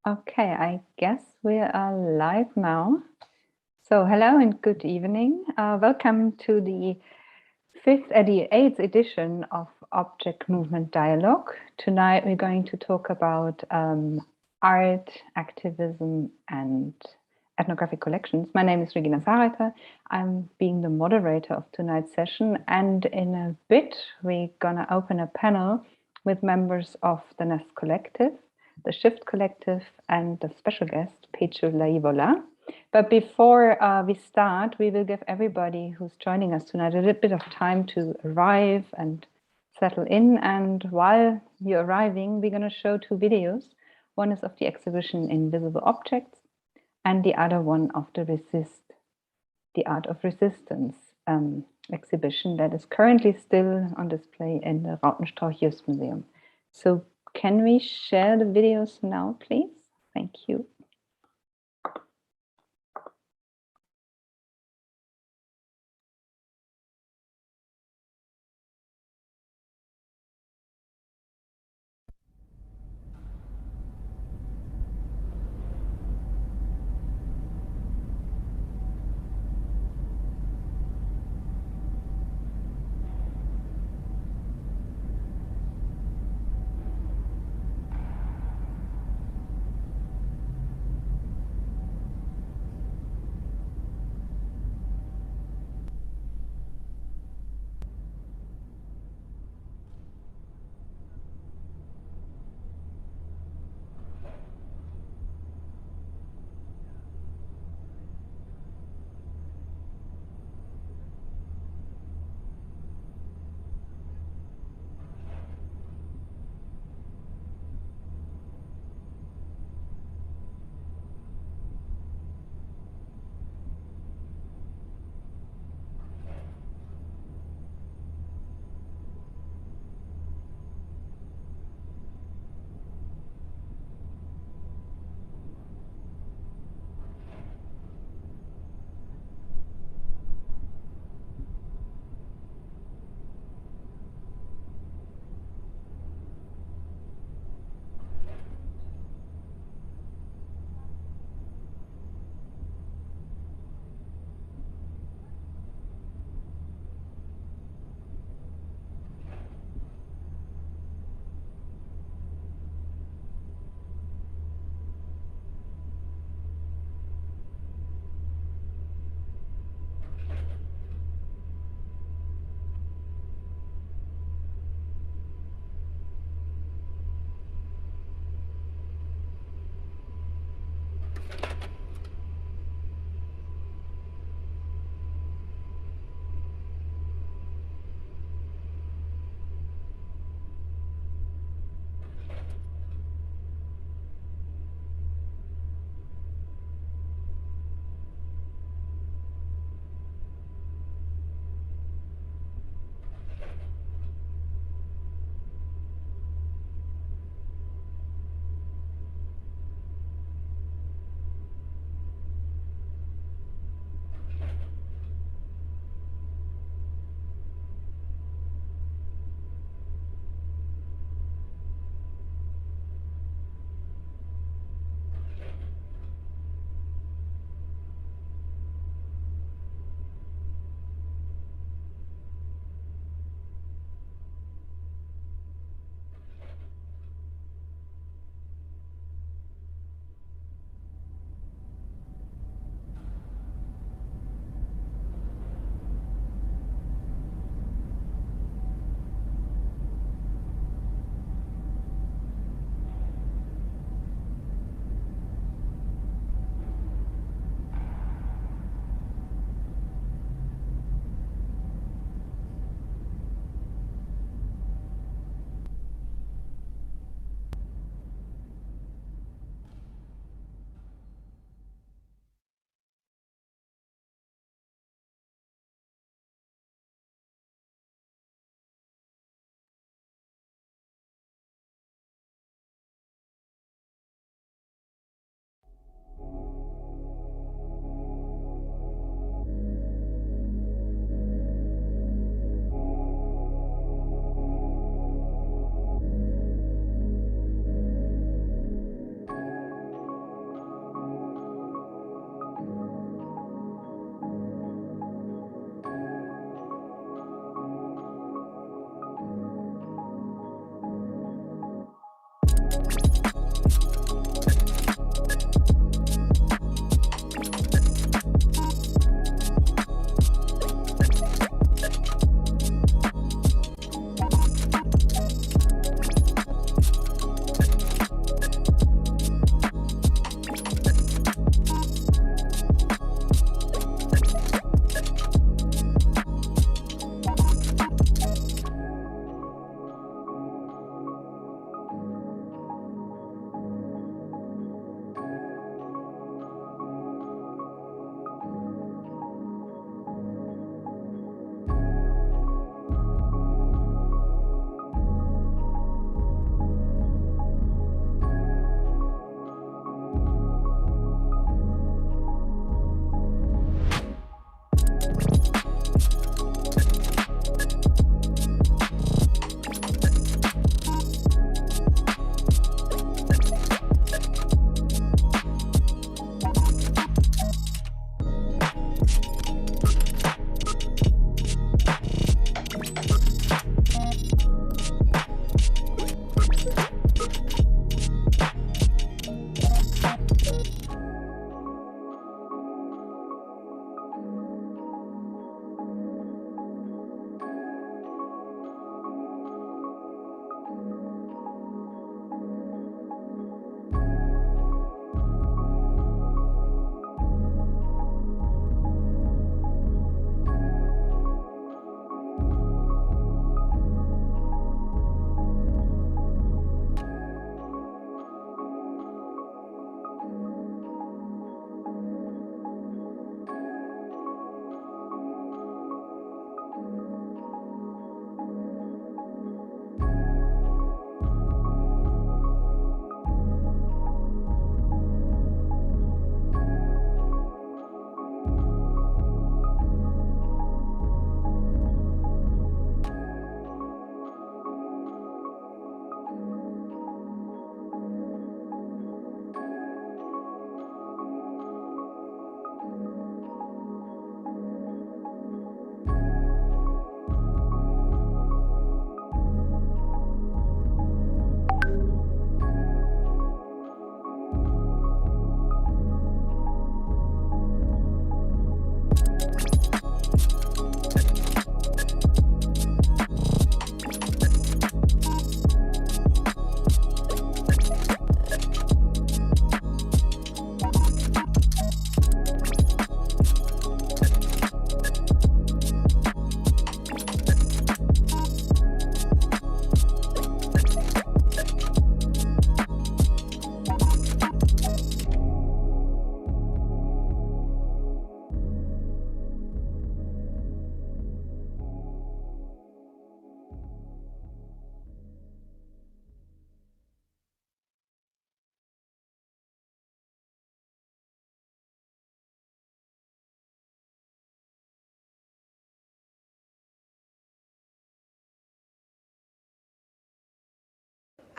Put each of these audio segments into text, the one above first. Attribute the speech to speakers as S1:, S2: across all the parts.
S1: Okay, I guess we are live now. So hello and good evening. Welcome to the eighth edition of Object Movement Dialogue. Tonight we're going to talk about art, activism and ethnographic collections. My name is Regina Sarreiter. I'm being the moderator of tonight's session, and in a bit we're gonna open a panel with members of the Nest Collective, the Shift Collective, and the special guest, Peju Layiwola. But before we start, we will give everybody who's joining us tonight a little bit of time to arrive and settle in. And while you're arriving, we're going to show two videos. One is of the exhibition Invisible Objects, and the other one of the Art of Resistance exhibition that is currently still on display in the Rautenstrauch-Joest Museum. So can we share the videos now, please? Thank you.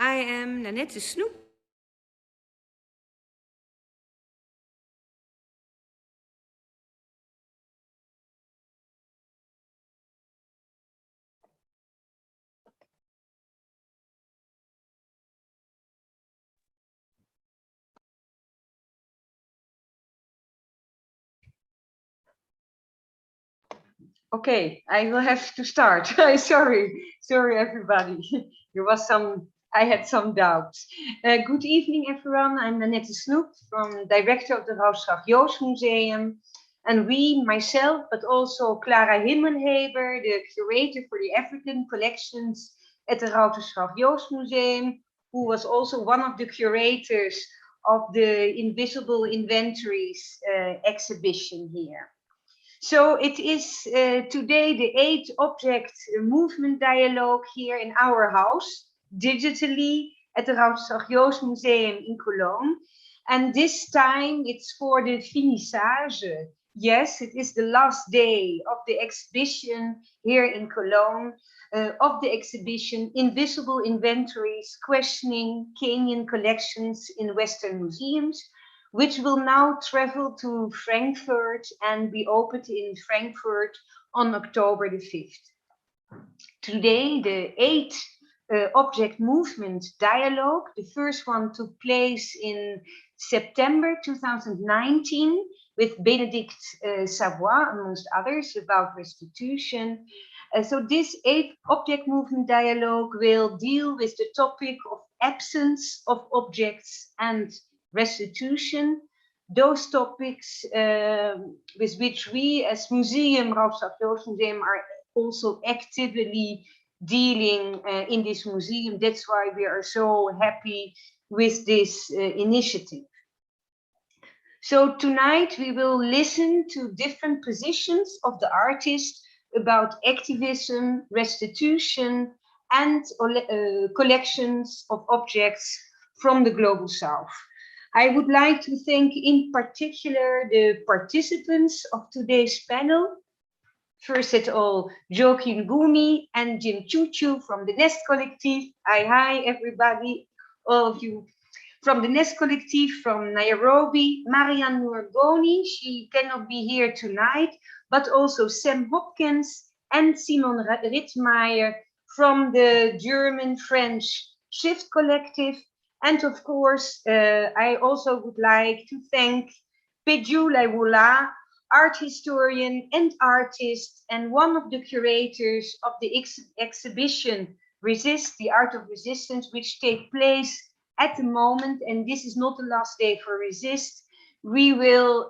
S2: I am Nanette Snoep.
S3: Okay, I will have to start. sorry everybody. I had some doubts. Good evening everyone, I'm Nanette Snoep, director of the Rautenstrauch-Joest Museum. And we, myself, but also Clara Himmenheber, the curator for the African collections at the Rautenstrauch-Joest Museum, who was also one of the curators of the Invisible Inventories exhibition here. So it is today the 8th object movement dialogue here in our house, digitally at the Rautenstrauch-Joest Museum in Cologne. And this time it's for the finissage. Yes, it is the last day of the exhibition here in Cologne, of the exhibition Invisible Inventories, Questioning Kenyan Collections in Western Museums, which will now travel to Frankfurt and be opened in Frankfurt on October the 5th. Today, the 8th object movement dialogue, the first one took place in September 2019 with Bénédicte Savoy, amongst others, about restitution. So this 8th object movement dialogue will deal with the topic of absence of objects and restitution, those topics with which we as Museum, Rautenstrauch-Joest Museum, are also actively dealing in this museum. That's why we are so happy with this initiative. So tonight we will listen to different positions of the artist about activism, restitution, and collections of objects from the Global South. I would like to thank in particular the participants of today's panel. First of all, Njoki Ngumi and Chuchu from the Nest Collective. Hi everybody, all of you. From the Nest Collective from Nairobi, Marian Goni, she cannot be here tonight, but also Sam Hopkins and Simon Rittmeier from the German-French Shift Collective. And of course, I also would like to thank Peju Layiwola, art historian and artist, and one of the curators of the exhibition Resist, the Art of Resistance, which takes place at the moment, and this is not the last day for Resist. We will,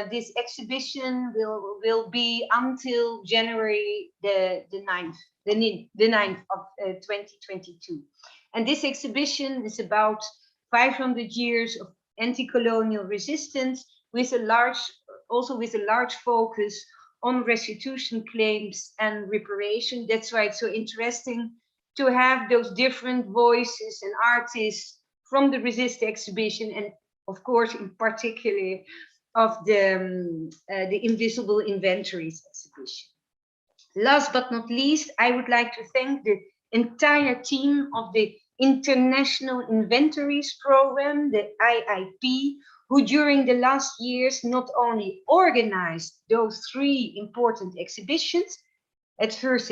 S3: this exhibition will be until January the 9th, the 9th of 2022. And this exhibition is about 500 years of anti-colonial resistance with a large focus on restitution claims and reparation. That's why it's so interesting to have those different voices and artists from the Resist exhibition, and of course, in particular, of the Invisible Inventories exhibition. Last but not least, I would like to thank the entire team of the International Inventories Program, the IIP, who during the last years not only organized those 3 important exhibitions, at first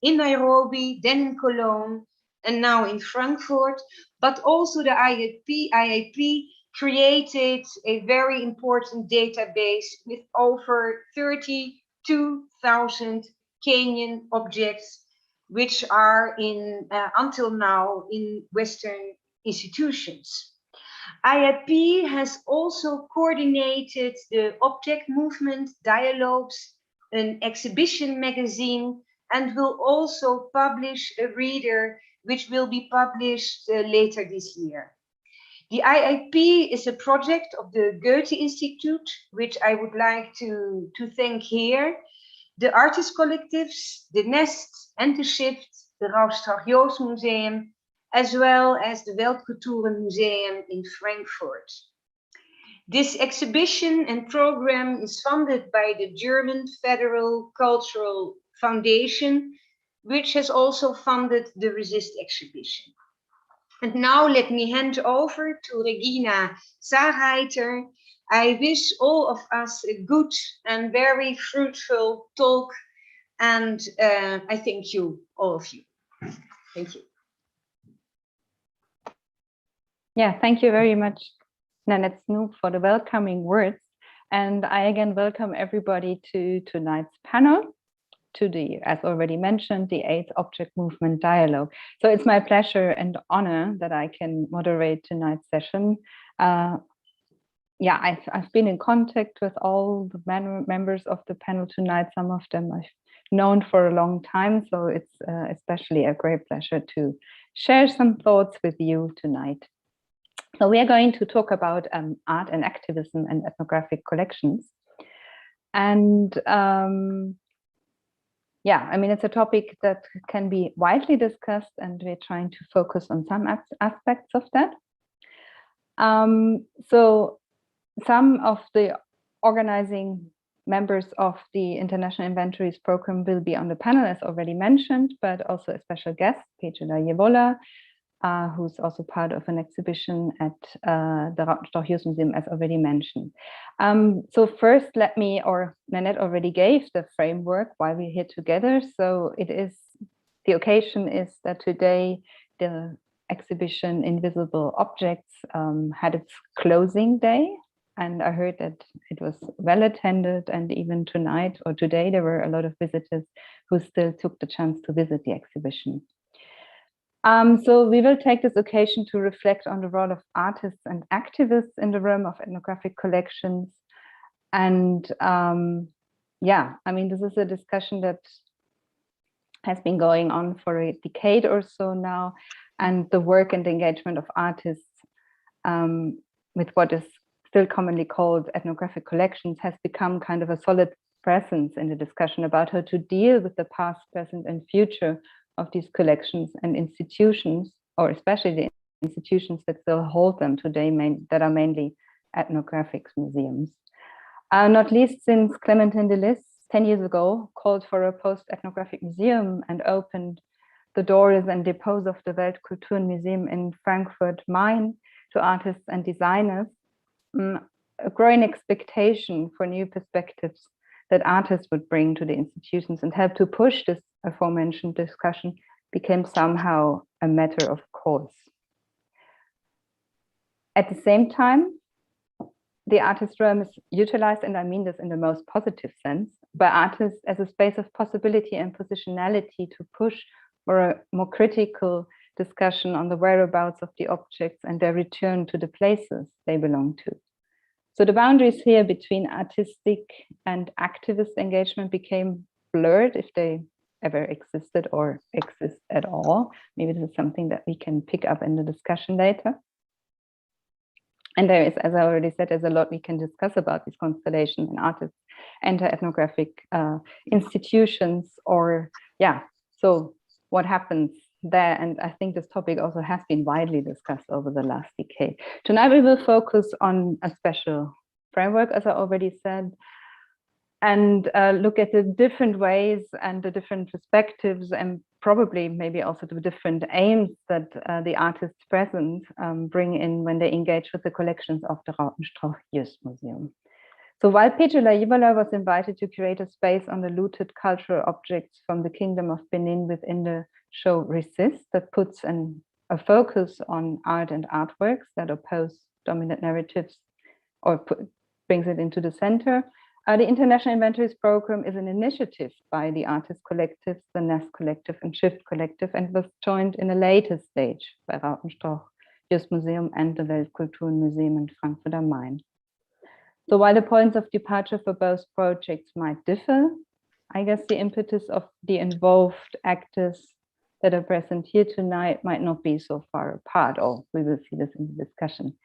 S3: in Nairobi, then in Cologne, and now in Frankfurt, but also the IIP created a very important database with over 32,000 Kenyan objects, which are until now in Western institutions. IIP has also coordinated the object movement dialogues, an exhibition magazine, and will also publish a reader which will be published later this year. The IIP is a project of the Goethe Institute, which I would like to thank here, the artist collectives, the Nest and the Shift, the Rautenstrauch-Joest Museum, as well as the Weltkulturen Museum in Frankfurt. This exhibition and program is funded by the German Federal Cultural Foundation, which has also funded the Resist exhibition. And now let me hand over to Regina Sarreiter. I wish all of us a good and very fruitful talk, and I thank you, all of you. Thank you.
S1: Yeah, thank you very much, Nanette Snoop, for the welcoming words. And I again welcome everybody to tonight's panel, to the, as already mentioned, the AIDS Object Movement Dialogue. So it's my pleasure and honor that I can moderate tonight's session. Yeah, I've been in contact with all the members of the panel tonight. Some of them I've known for a long time, so it's especially a great pleasure to share some thoughts with you tonight. So we are going to talk about art and activism and ethnographic collections. And yeah, I mean, it's a topic that can be widely discussed, and we're trying to focus on some aspects of that. So some of the organizing members of the International Inventories program will be on the panel, as already mentioned, but also a special guest, Peju Layiwola, who's also part of an exhibition at the Rautenstrauch-Joest Museum, as already mentioned. So first, let me, or Nanette already gave the framework why we're here together. So it is, the occasion is that today the exhibition Invisible Objects had its closing day. And I heard that it was well attended, and even tonight or today, there were a lot of visitors who still took the chance to visit the exhibition. So we will take this occasion to reflect on the role of artists and activists in the realm of ethnographic collections. And yeah, I mean, this is a discussion that has been going on for a decade or so now, and the work and the engagement of artists with what is still commonly called ethnographic collections has become kind of a solid presence in the discussion about how to deal with the past, present, and future of these collections and institutions, or especially the institutions that still hold them today, that are mainly ethnographic museums. Not least since Clementine de Lis 10 years ago called for a post-ethnographic museum and opened the doors and depots of the Weltkulturmuseum in Frankfurt Main to artists and designers, a growing expectation for new perspectives that artists would bring to the institutions and help to push this aforementioned discussion became somehow a matter of course. At the same time, the artist realm is utilized, and I mean this in the most positive sense, by artists as a space of possibility and positionality to push for a more critical discussion on the whereabouts of the objects and their return to the places they belong to. So the boundaries here between artistic and activist engagement became blurred, if they ever existed or exist at all. Maybe this is something that we can pick up in the discussion later. And there is, as I already said, there's a lot we can discuss about these constellations and artists enter ethnographic institutions, or yeah, so what happens there. And I think this topic also has been widely discussed over the last decade. Tonight we will focus on a special framework, as I already said, and look at the different ways and the different perspectives, and probably maybe also the different aims that the artists present bring in when they engage with the collections of the Rautenstrauch-Joest Museum. So while Peju Layiwola was invited to create a space on the looted cultural objects from the Kingdom of Benin within the show Resist, that puts a focus on art and artworks that oppose dominant narratives or brings it into the center, the International Inventories program is an initiative by the artist collectives, the Nest Collective and Shift Collective, and was joined in a later stage by Rautenstrauch-Joest Museum and the Weltkulturmuseum in Frankfurt am Main. So while the points of departure for both projects might differ, I guess the impetus of the involved actors that are present here tonight might not be so far apart, or we will see this in the discussion.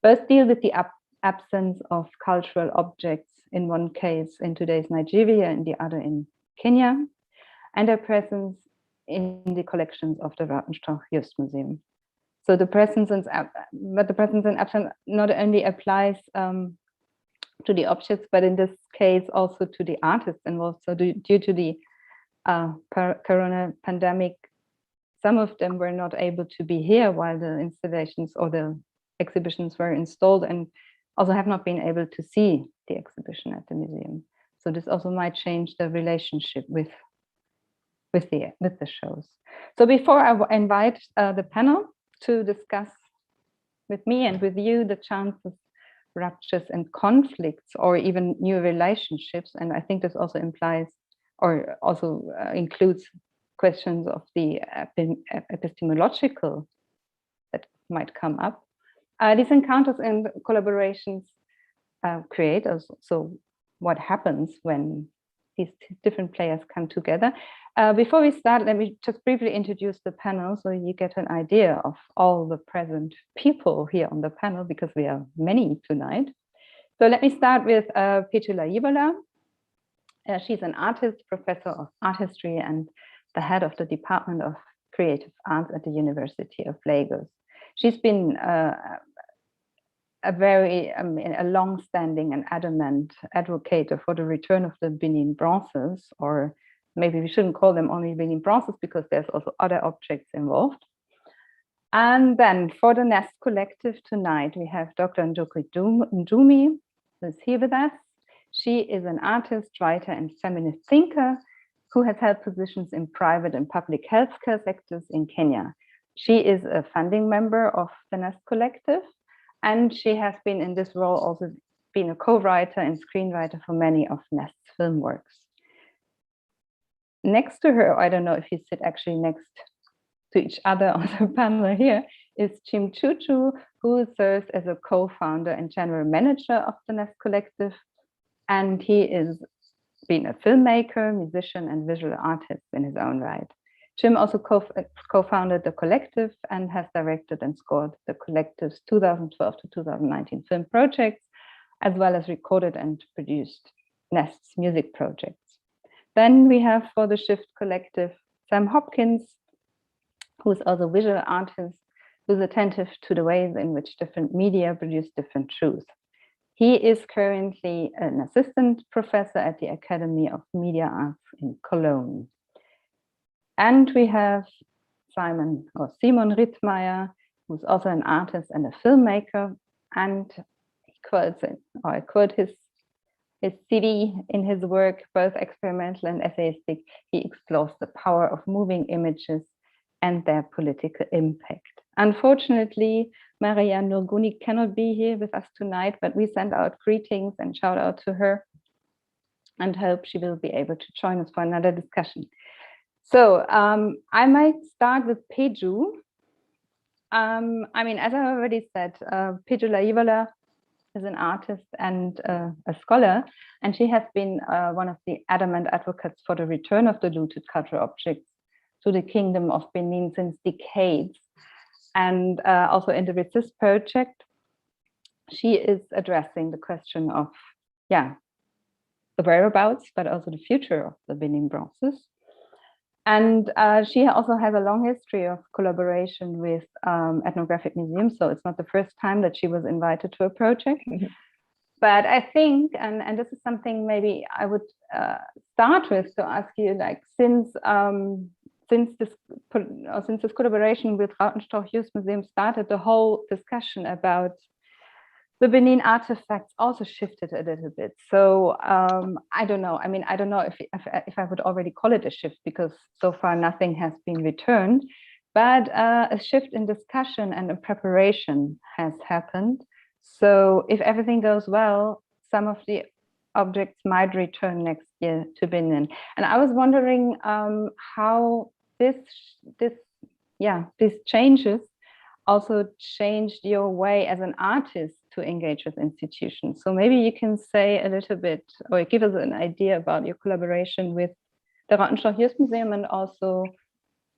S1: Both deal with the absence of cultural objects, in one case in today's Nigeria and the other in Kenya, and their presence in the collections of the Rautenstrauch-Joest Museum. So the presence and absence not only applies to the objects, but in this case also to the artists involved. So due to the corona pandemic some of them were not able to be here while the installations or the exhibitions were installed, and also have not been able to see the exhibition at the museum. So this also might change the relationship with the shows. So before I invite the panel to discuss with me and with you the chances, ruptures and conflicts, or even new relationships, and I think this also implies or also includes questions of the epistemological that might come up. These encounters and collaborations create also what happens when these different players come together. Before we start, let me just briefly introduce the panel so you get an idea of all the present people here on the panel, because we are many tonight. So let me start with Peju Layiwola. She's an artist, professor of art history, and the head of the Department of Creative Arts at the University of Lagos. She's been a long-standing and adamant advocate for the return of the Benin bronzes, or maybe we shouldn't call them only Benin bronzes because there's also other objects involved. And then for the Nest Collective tonight, we have Dr. Ngumi, who's here with us. She is an artist, writer, and feminist thinker who has held positions in private and public healthcare sectors in Kenya. She is a founding member of the Nest Collective, and she has been in this role also been a co-writer and screenwriter for many of Nest's film works. Next to her, I don't know if you sit actually next to each other on the panel here, is Chuchu, who serves as a co-founder and general manager of the Nest Collective. And he is been a filmmaker, musician, and visual artist in his own right. Jim also co-founded the collective and has directed and scored the collective's 2012 to 2019 film projects, as well as recorded and produced Nest's music projects. Then we have for the Shift Collective, Sam Hopkins, who is also a visual artist, who's attentive to the ways in which different media produce different truths. He is currently an assistant professor at the Academy of Media Arts in Cologne. And we have Simon Rittmeier, who's also an artist and a filmmaker. And he quotes it, or I quote his CV in his work, both experimental and essayistic. He explores the power of moving images and their political impact. Unfortunately, Marian Goni cannot be here with us tonight, but we send out greetings and shout out to her and hope she will be able to join us for another discussion. So I might start with Peju. I mean, as I already said, Peju Layiwola is an artist and a scholar, and she has been one of the adamant advocates for the return of the looted cultural objects to the Kingdom of Benin since decades. And also in the Resist project, she is addressing the question of, the whereabouts, but also the future of the Benin bronzes. And she also has a long history of collaboration with Ethnographic Museum, so it's not the first time that she was invited to a project. But I think, and this is something maybe I would start with to ask you, like, since this collaboration with Rautenstrauch-Joest Museum started, the whole discussion about the Benin artifacts also shifted a little bit. So I don't know. I mean, I don't know if I would already call it a shift, because so far nothing has been returned, but a shift in discussion and in preparation has happened. So if everything goes well, some of the objects might return next year to Benin. And I was wondering how these changes also changed your way as an artist to engage with institutions. So maybe you can say a little bit, or give us an idea about your collaboration with the Rautenstrauch-Joest Museum, and also,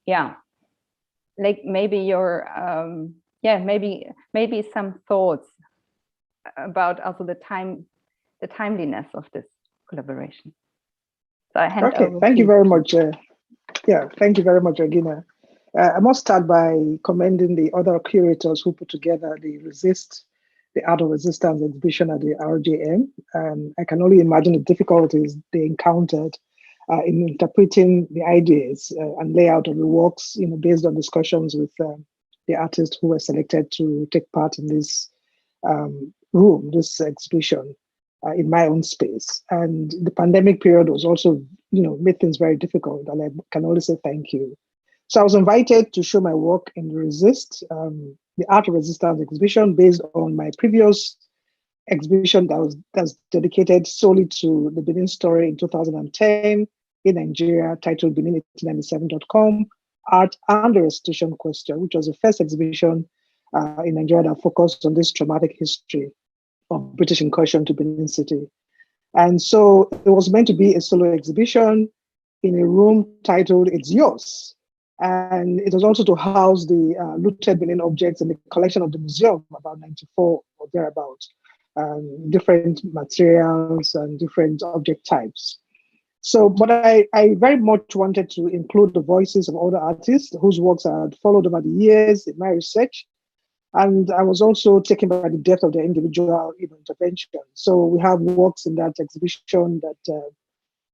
S1: like maybe your, maybe some thoughts about also the timeliness of this collaboration. So I hand over.
S2: Thank you very much. Thank you very much, Regina. I must start by commending the other curators who put together the Art of Resistance exhibition at the RJM. I can only imagine the difficulties they encountered in interpreting the ideas and layout of the works, based on discussions with the artists who were selected to take part in this this exhibition in my own space. And the pandemic period was also, made things very difficult, and I can only say thank you. So I was invited to show my work in the Resist, the Art of Resistance exhibition, based on my previous exhibition that's dedicated solely to the Benin story in 2010 in Nigeria, titled Benin1897.com, Art and the Restitution Question, which was the first exhibition in Nigeria that focused on this traumatic history of British incursion to Benin City. And so it was meant to be a solo exhibition in a room titled It's Yours. And it was also to house the looted Benin objects in the collection of the museum, about 94 or thereabouts, different materials and different object types. So, but I very much wanted to include the voices of other artists whose works I had followed over the years in my research. And I was also taken by the depth of their individual intervention. So we have works in that exhibition that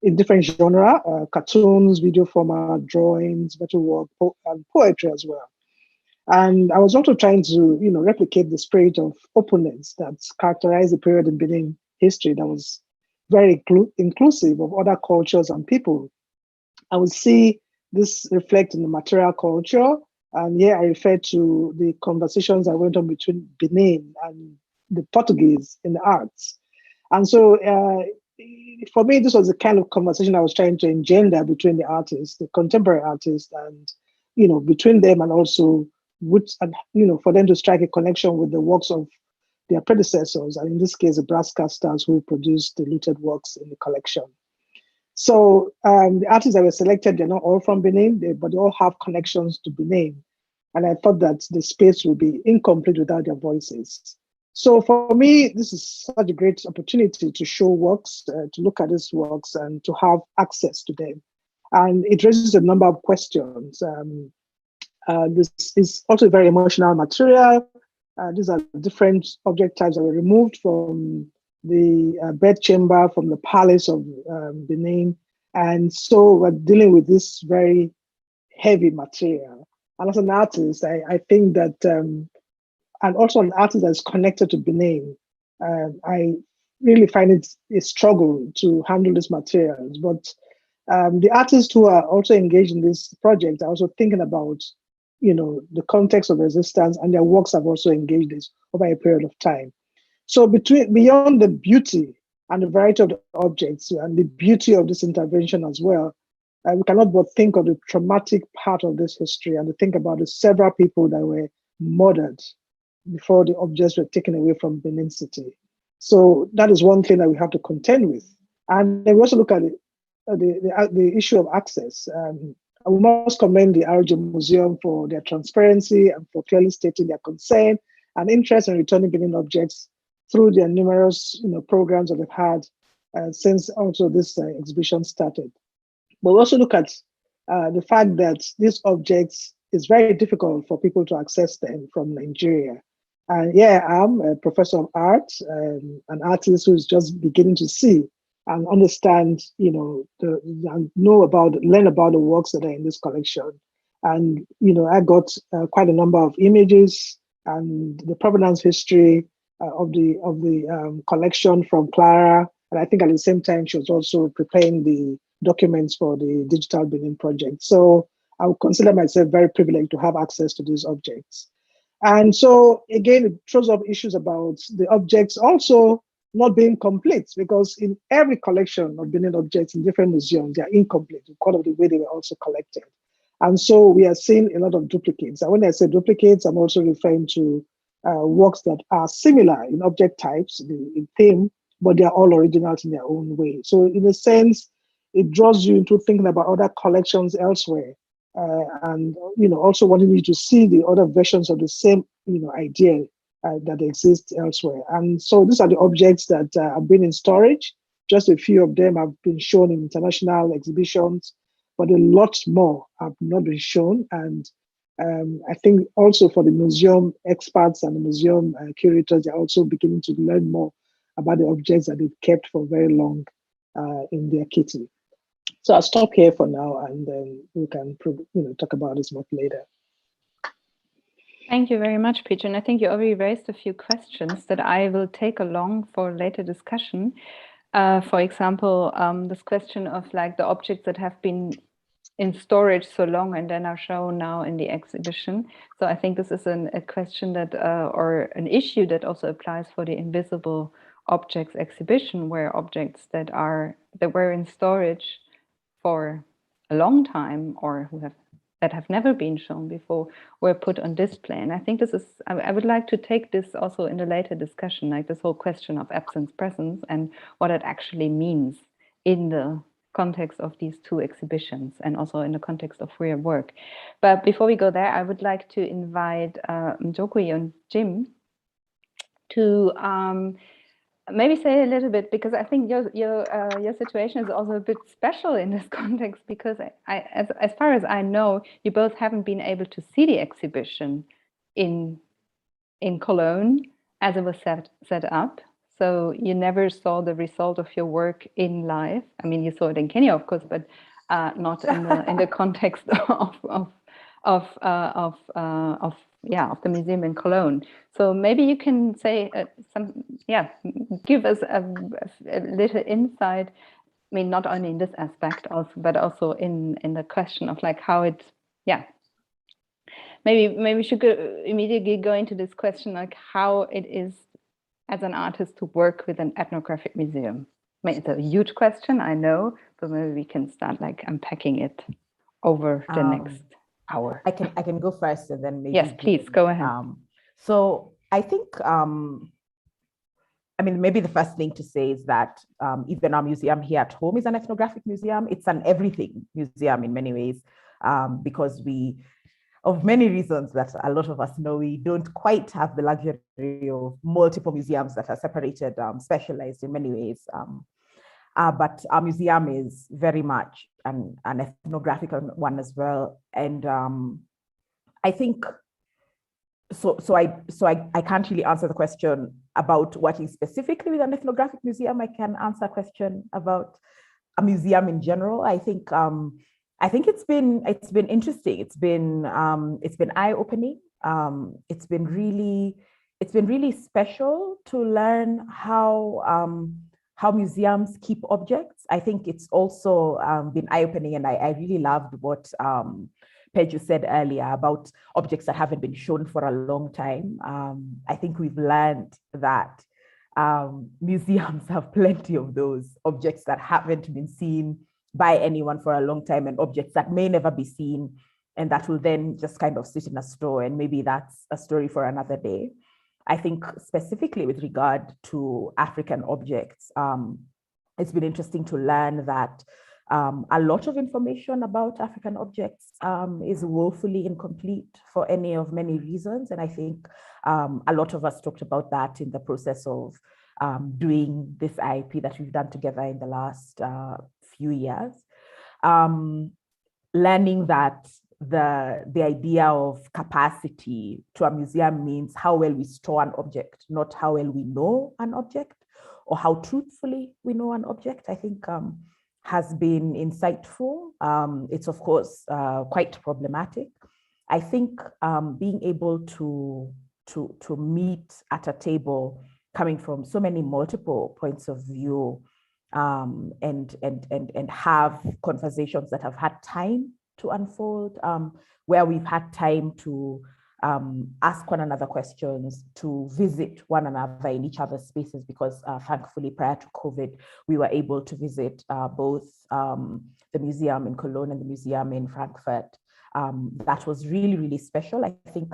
S2: in different genre, cartoons, video format, drawings, metalwork, and poetry as well. And I was also trying to, replicate the spirit of openness that's characterized the period in Benin history that was very inclusive of other cultures and people. I would see this reflect in the material culture. And here I refer to the conversations that went on between Benin and the Portuguese in the arts. And so for me, this was the kind of conversation I was trying to engender between the artists, the contemporary artists, and, between them, and also for them to strike a connection with the works of their predecessors, and in this case, the brass casters who produced the looted works in the collection. So the artists that were selected, they're not all from Benin, but they all have connections to Benin. And I thought that the space would be incomplete without their voices. So for me, this is such a great opportunity to show works, to look at these works and to have access to them. And it raises a number of questions. This is also very emotional material. These are different object types that were removed from the bedchamber, from the palace of Benin. And so we're dealing with this very heavy material. And as an artist, I think that, and also an artist that's connected to Benin, I really find it a struggle to handle these materials. But the artists who are also engaged in this project are also thinking about, the context of resistance, and their works have also engaged this over a period of time. So beyond the beauty and the variety of the objects and the beauty of this intervention as well, we cannot but think of the traumatic part of this history and to think about the several people that were murdered before the objects were taken away from Benin City. So that is one thing that we have to contend with. And then we also look at the issue of access. We must commend the RJ Museum for their transparency and for clearly stating their concern and interest in returning Benin objects through their numerous programs that they've had since also this exhibition started. But we also look at the fact that these objects, it's very difficult for people to access them from Nigeria. And yeah, I'm a professor of art, an artist who's just beginning to see and understand, learn about the works that are in this collection. And, I got quite a number of images and the provenance history of the collection from Clara. And I think at the same time, she was also preparing the documents for the Digital Benin project. So I would consider myself very privileged to have access to these objects. And so again, it throws up issues about the objects also not being complete, because in every collection of Benin objects in different museums, they are incomplete because of the way they were also collected. And so we are seeing a lot of duplicates. And when I say duplicates, I'm also referring to works that are similar in object types, in theme, but they are all originals in their own way. So in a sense, it draws you into thinking about other collections elsewhere. And also wanting you to see the other versions of the same idea that exists elsewhere. And so these are the objects that have been in storage. Just a few of them have been shown in international exhibitions, but a lot more have not been shown. And I think also for the museum experts and the museum curators, they're also beginning to learn more about the objects that they've kept for very long in their kitty. So I'll stop here for now, and then we can talk about this more later.
S1: Thank you very much, Peter. And I think you already raised a few questions that I will take along for later discussion. For example, this question of like the objects that have been in storage so long and then are shown now in the exhibition. So I think this is a question that, or an issue that also applies for the Invisible Objects exhibition, where objects that were in storage for a long time or that have never been shown before were put on display. And I think this is, I would like to take this also in the later discussion, like this whole question of absence presence and what it actually means in the context of these two exhibitions and also in the context of real work. But before we go there, I would like to invite Njoki and Jim to maybe say a little bit, because I think your situation is also a bit special in this context, because as far as I know, you both haven't been able to see the exhibition in Cologne as it was set up. So you never saw the result of your work in live. I mean, you saw it in Kenya, of course, but not in the context of the museum in Cologne. So maybe you can say give us a little insight. I mean, not only in this aspect, also, but also in the question of like how it, Maybe we should immediately go into this question, like how it is as an artist to work with an ethnographic museum. I mean, it's a huge question, I know, but maybe we can start like unpacking it over the next hour.
S4: I can go first, and then maybe.
S1: Yes, please go ahead.
S4: So I think, I mean, maybe the first thing to say is that even our museum here at home is an ethnographic museum. It's an everything museum in many ways, because of many reasons that a lot of us know, we don't quite have the luxury of multiple museums that are separated, specialized in many ways. But our museum is very much an ethnographic one as well. And I think, I can't really answer the question about working specifically with an ethnographic museum. I can answer a question about a museum in general. I think it's been interesting. It's been eye-opening. It's been really special to learn how museums keep objects. I think it's also been eye-opening, and I really loved what Peju said earlier about objects that haven't been shown for a long time. I think we've learned that museums have plenty of those objects that haven't been seen by anyone for a long time, and objects that may never be seen, and that will then just kind of sit in a store, and maybe that's a story for another day. I think specifically with regard to African objects, it's been interesting to learn that a lot of information about African objects is woefully incomplete for any of many reasons. And I think a lot of us talked about that in the process of doing this IP that we've done together in the last few years. Learning that the idea of capacity to a museum means how well we store an object, not how well we know an object or how truthfully we know an object, I think has been insightful. It's of course quite problematic. I think being able to meet at a table coming from so many multiple points of view and have conversations that have had time to unfold, where we've had time to ask one another questions, to visit one another in each other's spaces, because thankfully prior to COVID, we were able to visit both the museum in Cologne and the museum in Frankfurt. That was really, really special. I think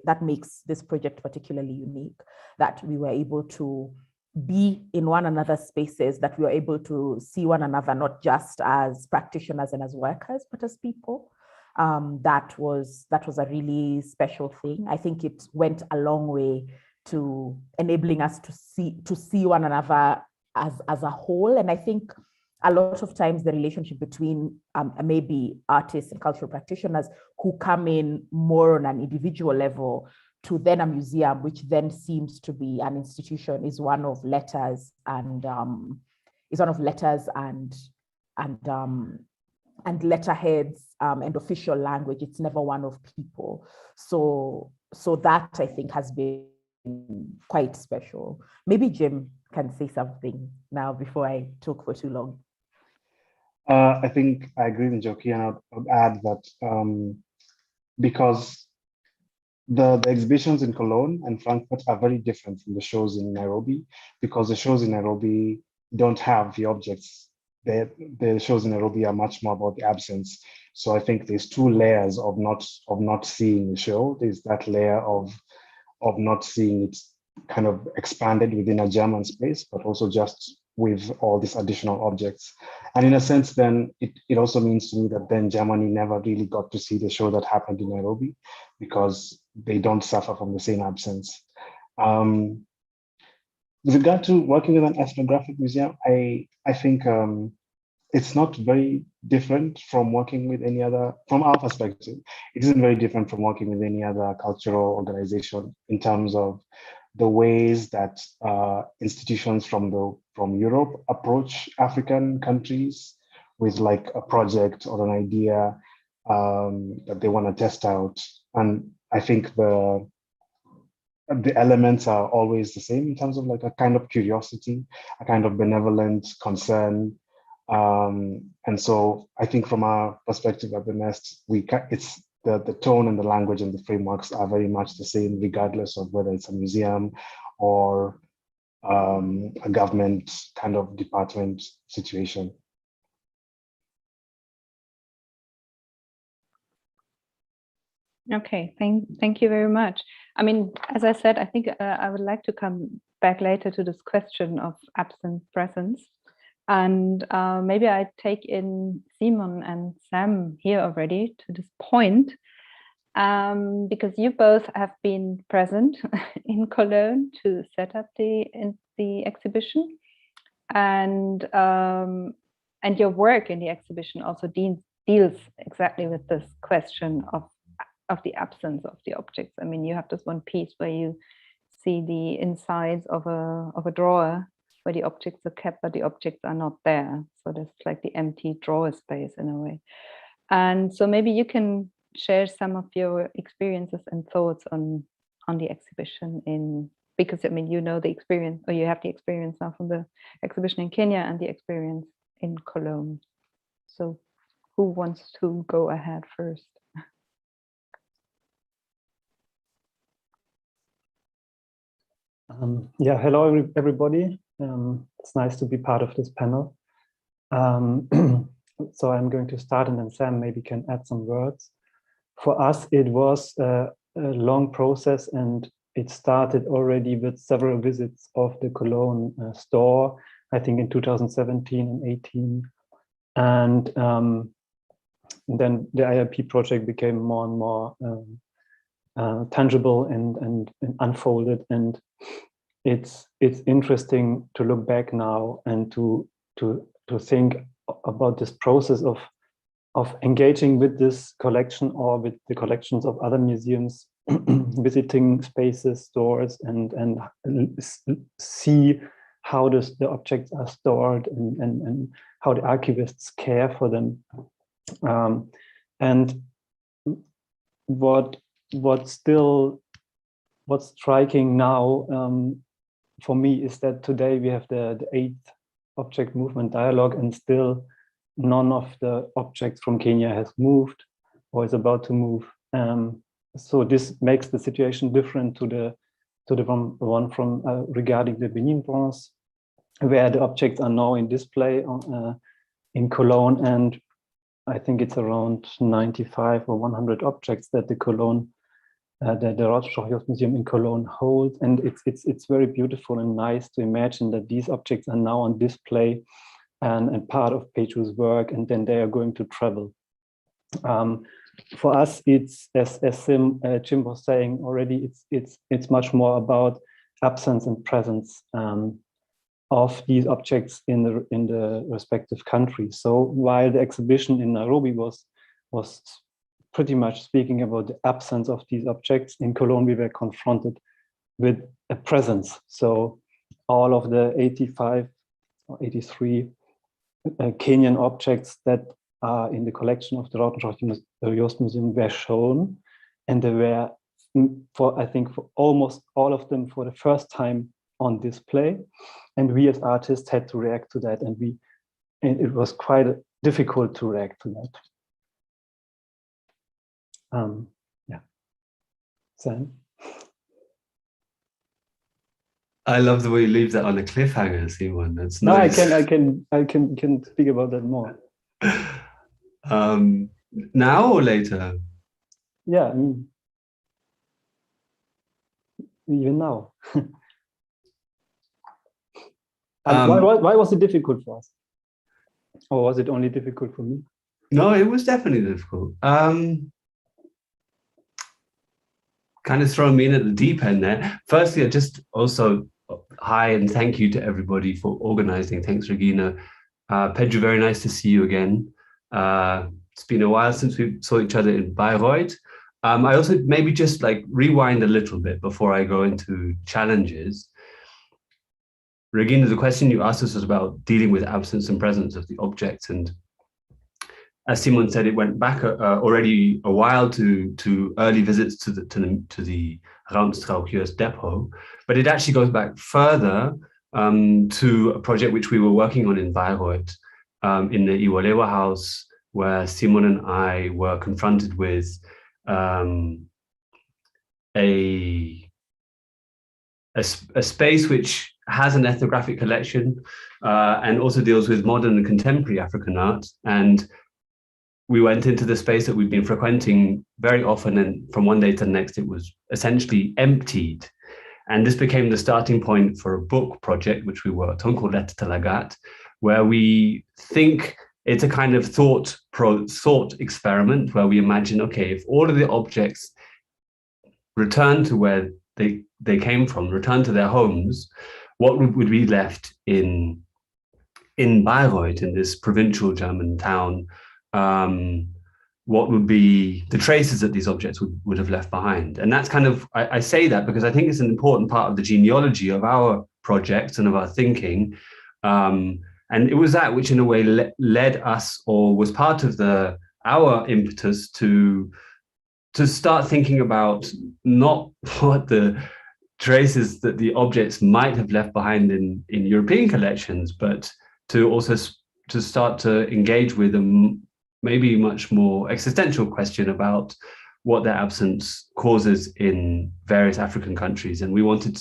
S4: that makes this project particularly unique, that we were able to be in one another's spaces, that we were able to see one another, not just as practitioners and as workers, but as people. That was a really special thing. I think it went a long way to enabling us to see one another as a whole. And I think a lot of times the relationship between maybe artists and cultural practitioners who come in more on an individual level to then a museum, which then seems to be an institution, is one of letters and letterheads and official language. It's never one of people. So that, I think, has been quite special. Maybe Jim can say something now before I talk for too long.
S5: I think I agree with Njoki, and I would add that because the exhibitions in Cologne and Frankfurt are very different from the shows in Nairobi, because the shows in Nairobi don't have the objects. The shows in Nairobi are much more about the absence. So I think there's two layers of not seeing the show. There's that layer of not seeing it kind of expanded within a German space, but also just with all these additional objects. And in a sense, then it also means to me that then Germany never really got to see the show that happened in Nairobi, because they don't suffer from the same absence. With regard to working with an ethnographic museum, I think it's not very different from working with any other, from our perspective, it isn't very different from working with any other cultural organization in terms of the ways that institutions from Europe approach African countries with like a project or an idea that they want to test out. And I think the elements are always the same in terms of like a kind of curiosity, a kind of benevolent concern. And so I think from our perspective at the Nest, it's the tone and the language and the frameworks are very much the same, regardless of whether it's a museum or a government kind of department situation.
S1: Okay, thank you very much. I mean, as I said, I think I would like to come back later to this question of absent presence. And maybe I take in Simon and Sam here already to this point, because you both have been present in Cologne to set up the exhibition, and your work in the exhibition also deals exactly with this question of the absence of the objects. I mean, you have this one piece where you see the insides of a drawer where the objects are kept, but the objects are not there. So there's like the empty drawer space in a way. And so maybe you can share some of your experiences and thoughts on the exhibition because I mean, you know the experience, or you have the experience now from the exhibition in Kenya and the experience in Cologne. So who wants to go ahead first?
S6: Yeah, hello everybody. It's nice to be part of this panel. So I'm going to start, and then Sam maybe can add some words. For us, it was a long process, and it started already with several visits of the Cologne store, I think in 2017 and 18. And then the IRP project became more and more tangible and unfolded, and it's interesting to look back now and to think about this process of engaging with this collection or with the collections of other museums, visiting spaces, stores, and see how the objects are stored and how the archivists care for them. And what's striking now for me is that today we have the 8th object movement dialogue, and still none of the objects from Kenya has moved or is about to move. So this makes the situation different to the one from regarding the Benin bronze, where the objects are now in display in Cologne, and I think it's around 95 or 100 objects that the Cologne, the Rautenstrauch-Joest Museum in Cologne holds, and it's very beautiful and nice to imagine that these objects are now on display and part of Peju's work, and then they are going to travel. For us, it's as Jim was saying already, it's much more about absence and presence of these objects in the respective countries. So while the exhibition in Nairobi was pretty much speaking about the absence of these objects, in Cologne we were confronted with a presence. So all of the 85 or 83 Kenyan objects that are in the collection of the Rautenstrauch-Joest Museum were shown, and they were, I think, for almost all of them for the first time on display, and we as artists had to react to that, and it was quite difficult to react to that. Yeah, Sam.
S7: I love the way you leave that on a cliffhanger, Simon. That's nice.
S6: No, I can speak about that more.
S7: Now or later?
S6: Yeah, even now. Why was it difficult for us? Or was it only difficult for me?
S7: No, it was definitely difficult. Kind of throwing me in at the deep end there. Firstly, I just also hi and thank you to everybody for organizing. Thanks, Regina. Pedro, very nice to see you again. It's been a while since we saw each other in Bayreuth. I also maybe just like rewind a little bit before I go into challenges. Regina, the question you asked us was about dealing with absence and presence of the objects, and as Simon said, it went back already a while to early visits to the Rautenstrauch-Joest depot, but it actually goes back further to a project which we were working on in Bayreuth, in the Iwolewa house, where Simon and I were confronted with a space which has an ethnographic collection and also deals with modern and contemporary African art. And we went into the space that we've been frequenting very often, and from one day to the next, it was essentially emptied. And this became the starting point for a book project, which we worked on, called Letter to Lagat, where we think it's a kind of thought experiment, where we imagine, okay, if all of the objects return to where they came from, return to their homes, what would be left in Bayreuth, in this provincial German town? What would be the traces that these objects would have left behind? And that's kind of, I say that because I think it's an important part of the genealogy of our projects and of our thinking. And it was that which in a way led us, or was part of our impetus to start thinking about not what the traces that the objects might have left behind in European collections, but to also to start to engage with a maybe much more existential question about what their absence causes in various African countries. And we wanted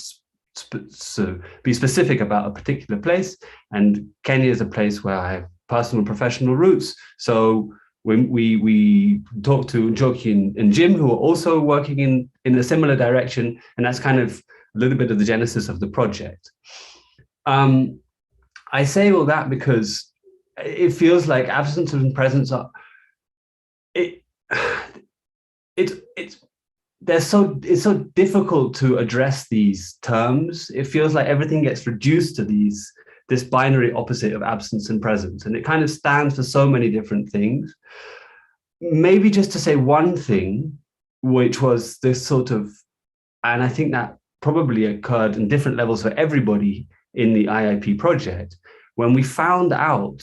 S7: to be specific about a particular place, and Kenya is a place where I have personal professional roots. So when we talked to Njoki and Jim, who are also working in a similar direction, and that's kind of a little bit of the genesis of the project. I say all that because it feels like absence and presence are it's so difficult to address these terms. It feels like everything gets reduced to this binary opposite of absence and presence, and it kind of stands for so many different things. Maybe just to say one thing, which was this sort of, and I think that probably occurred in different levels for everybody in the IIP project, when we found out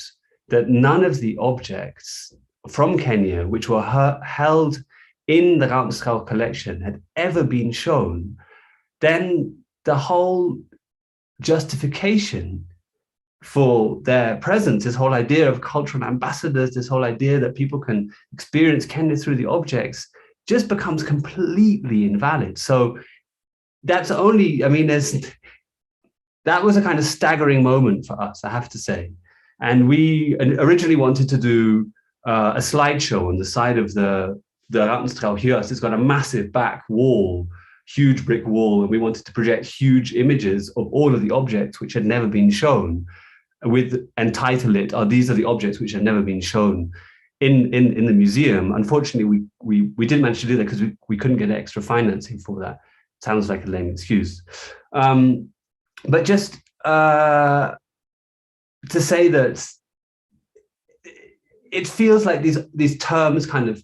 S7: that none of the objects from Kenya, which were held in the Rautenstrauch collection, had ever been shown, then the whole justification for their presence, this whole idea of cultural ambassadors, this whole idea that people can experience Kenya through the objects, just becomes completely invalid. So that's only, I mean, that was a kind of staggering moment for us, I have to say. And we originally wanted to do a slideshow on the side of the Rautenstrauch-Joest. It's got a massive back wall, huge brick wall, and we wanted to project huge images of all of the objects which had never been shown, and title it, these are the objects which have never been shown in the museum. Unfortunately, we didn't manage to do that because we couldn't get extra financing for that. Sounds like a lame excuse. But just to say that it feels like these terms kind of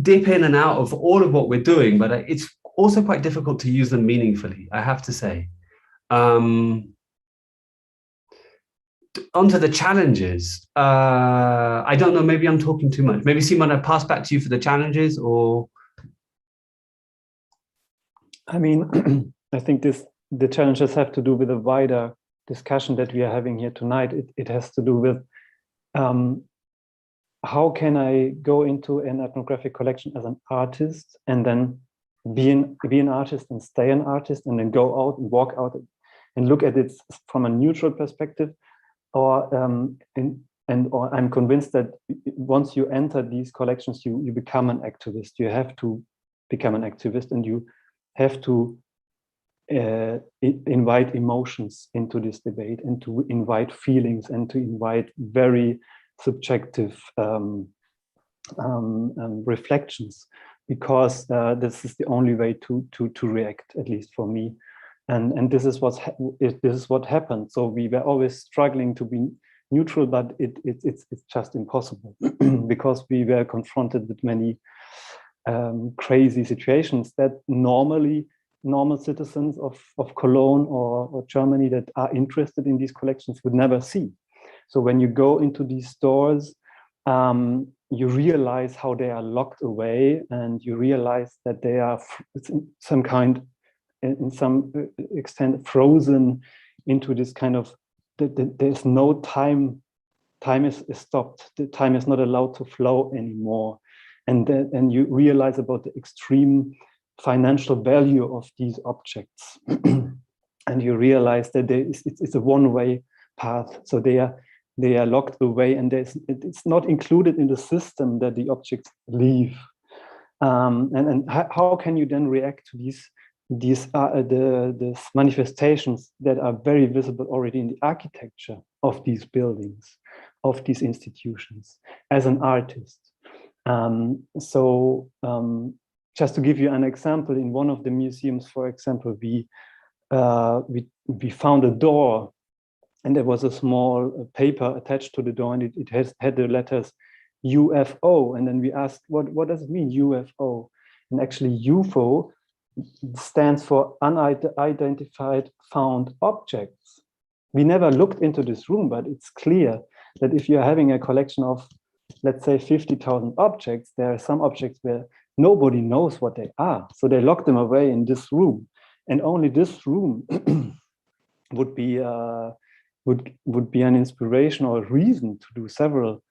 S7: dip in and out of all of what we're doing, but it's also quite difficult to use them meaningfully, I have to say. onto the challenges. I don't know, maybe I'm talking too much. Maybe Simon, I pass back to you for the challenges, or?
S6: I mean, I think the challenges have to do with a wider discussion that we are having here tonight. It has to do with how can I go into an ethnographic collection as an artist and then be an artist and stay an artist and then go out and walk out and look at it from a neutral perspective, or I'm convinced that once you enter these collections, you become an activist. You have to become an activist, and you have to invite emotions into this debate, and to invite feelings, and to invite very subjective reflections, because this is the only way to react, at least for me. And this is what happened. So we were always struggling to be neutral, but it's just impossible because we were confronted with many crazy situations that normal citizens of Cologne or Germany that are interested in these collections would never see. So when you go into these stores, you realize how they are locked away, and you realize that they are in some extent frozen into this kind of, there's no time is stopped. The time is not allowed to flow anymore. And you realize about the extreme financial value of these objects. And you realize that it's a one-way path. So they are locked away, and it's not included in the system that the objects leave. And how can you then react to these manifestations that are very visible already in the architecture of these buildings, of these institutions, as an artist? Just to give you an example, in one of the museums, for example, we found a door, and there was a small paper attached to the door, and it had the letters UFO. And then we asked, what does it mean, UFO? And actually, UFO stands for unidentified found objects. We never looked into this room, but it's clear that if you're having a collection of, let's say, 50,000 objects, there are some objects where nobody knows what they are. So they lock them away in this room. And only this room would be an inspiration or a reason to do several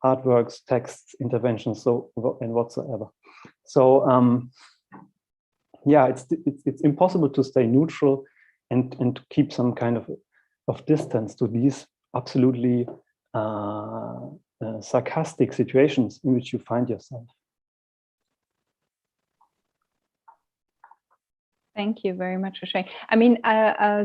S6: artworks, texts, interventions, and whatsoever. So yeah, it's impossible to stay neutral and to keep some kind of distance to these absolutely sarcastic situations in which you find yourself.
S1: Thank you very much, Shane. I mean,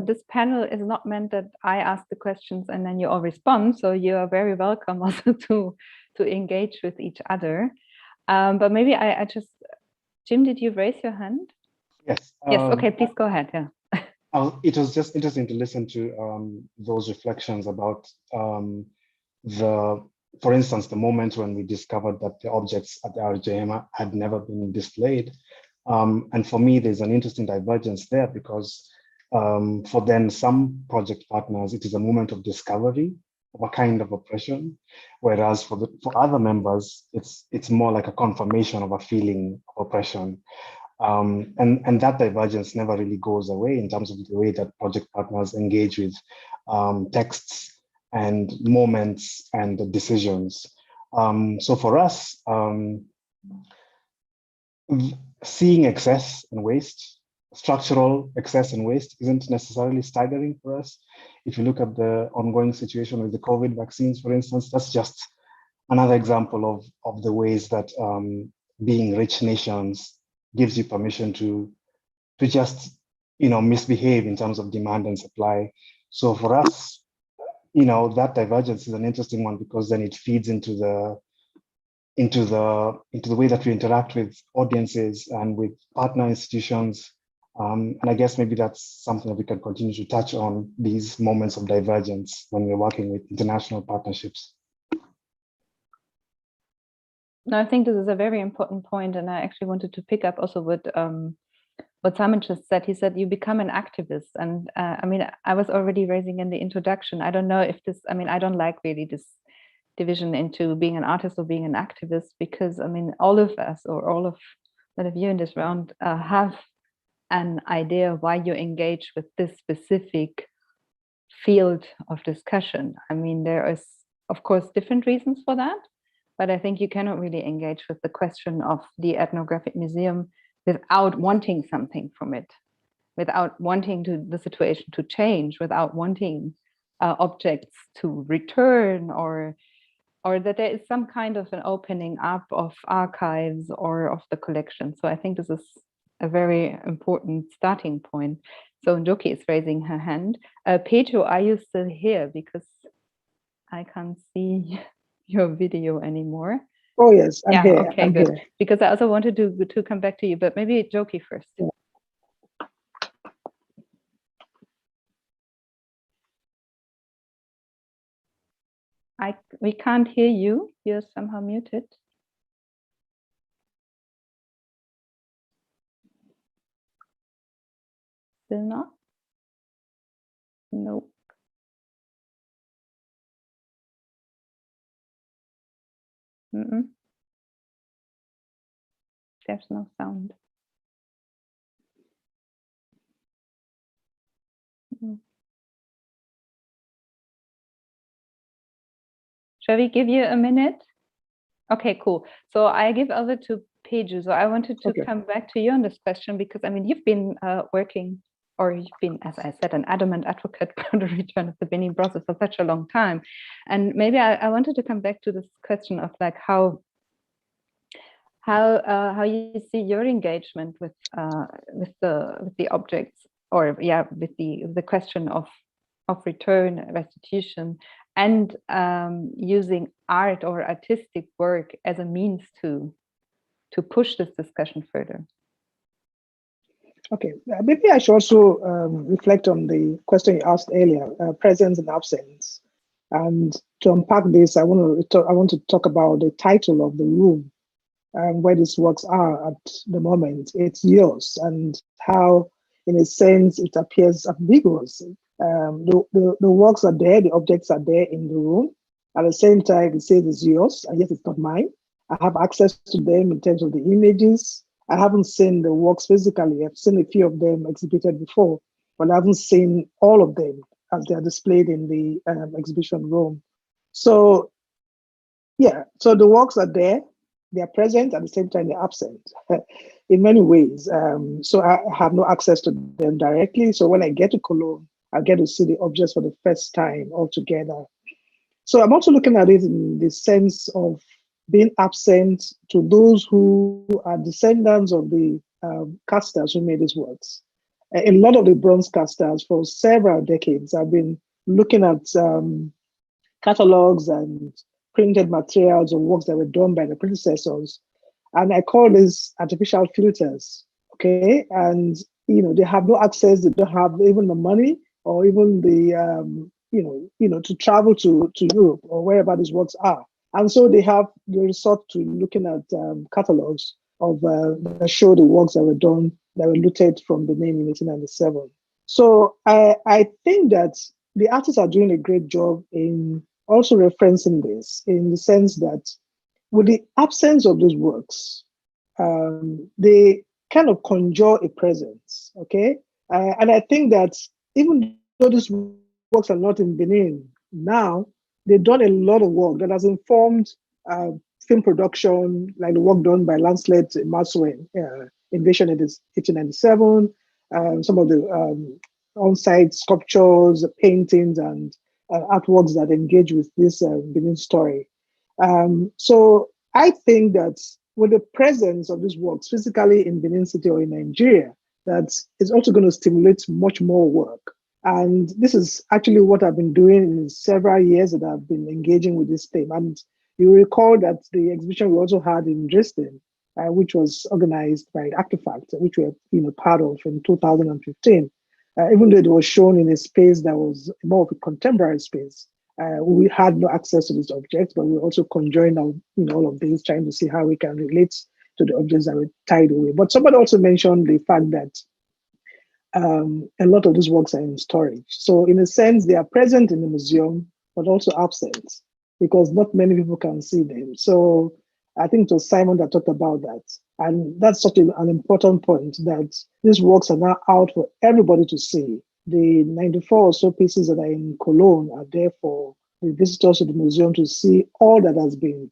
S1: this panel is not meant that I ask the questions and then you all respond. So you are very welcome also to engage with each other. But maybe I just, Jim, did you raise your hand?
S5: Yes.
S1: Yes. Okay. Please go ahead. Yeah.
S5: It was just interesting to listen to those reflections about for instance, the moment when we discovered that the objects at the RJM had never been displayed. And for me, there's an interesting divergence there because for then some project partners, it is a moment of discovery of a kind of oppression, whereas for other members, it's more like a confirmation of a feeling of oppression. And that divergence never really goes away in terms of the way that project partners engage with texts and moments and decisions. So for us, seeing excess and waste, structural excess and waste isn't necessarily staggering for us. If you look at the ongoing situation with the COVID vaccines, for instance, that's just another example of the ways that being rich nations gives you permission to just, misbehave in terms of demand and supply. So for us, that divergence is an interesting one because then it feeds into the way that we interact with audiences and with partner institutions. And I guess maybe that's something that we can continue to touch on, these moments of divergence when we're working with international partnerships. No,
S1: I think this is a very important point, and I actually wanted to pick up also what what Simon just said. He said you become an activist, and I mean, I was already raising in the introduction. I don't know if this. I mean, I don't like really this division into being an artist or being an activist, because I mean, all of us or all of you in this round have an idea why you engage with this specific field of discussion. I mean, there is, of course, different reasons for that, but I think you cannot really engage with the question of the Ethnographic Museum without wanting something from it, without wanting the situation to change, without wanting objects to return, or that there is some kind of an opening up of archives or of the collection. So I think this is a very important starting point. So Njoki is raising her hand. Pedro, are you still here? Because I can't see your video anymore.
S2: Oh yes, I'm here.
S1: Okay,
S2: I'm
S1: good.
S2: Here.
S1: Because I also wanted to come back to you, but maybe Njoki first.
S2: Yeah.
S1: We can't hear you. You're somehow muted. Still not? Nope. There's no sound. Shall we give you a minute? Okay, cool. So I give over to Peju. So I wanted to come back to you on this question, because I mean, you've been working, or you've been, as I said, an adamant advocate for the return of the Benin process for such a long time. And maybe I wanted to come back to this question of like how you see your engagement with the objects, or with the question of return, restitution, and using art or artistic work as a means to push this discussion further.
S2: Okay, maybe I should also reflect on the question you asked earlier, presence and absence. And to unpack this, I want to talk about the title of the room where these works are at the moment. It's yours, and how, in a sense, it appears ambiguous. The works are there, the objects are there in the room. At the same time, it says it's yours, and yet it's not mine. I have access to them in terms of the images. I haven't seen the works physically. I've seen a few of them exhibited before, but I haven't seen all of them as they are displayed in the exhibition room. So, yeah, so the works are there. They are present, at the same time they're absent in many ways. So I have no access to them directly. So when I get to Cologne, I get to see the objects for the first time altogether. So I'm also looking at it in the sense of being absent to those who are descendants of the casters who made these works. A lot of the bronze casters for several decades have been looking at catalogs and printed materials or works that were done by the predecessors. And I call these artificial filters, okay? And, you know, they have no access, they don't have even the money or even the, to travel to Europe or wherever these works are. And so they resort to looking at catalogs of that show the works that were done, that were looted from Benin in 1897. So I think that the artists are doing a great job in also referencing this, in the sense that with the absence of those works, they kind of conjure a presence, okay? And I think that even though these works are not in Benin now, they've done a lot of work that has informed film production, like the work done by Lancelot Maswen, Invasion in 1897, some of the on-site sculptures, paintings, and artworks that engage with this Benin story. So I think that with the presence of these works physically in Benin City or in Nigeria, that is also going to stimulate much more work. And this is actually what I've been doing in several years that I've been engaging with this theme. And you recall that the exhibition we also had in Dresden, which was organized by Artifact, which we were part of in 2015. Even though it was shown in a space that was more of a contemporary space, we had no access to these objects, but we also conjoined all of these, trying to see how we can relate to the objects that were tied away. But somebody also mentioned the fact that a lot of these works are in storage. So in a sense, they are present in the museum, but also absent because not many people can see them. So I think it was Simon that talked about that. And that's such an important point, that these works are now out for everybody to see. The 94 or so pieces that are in Cologne are there for the visitors to the museum to see all that has been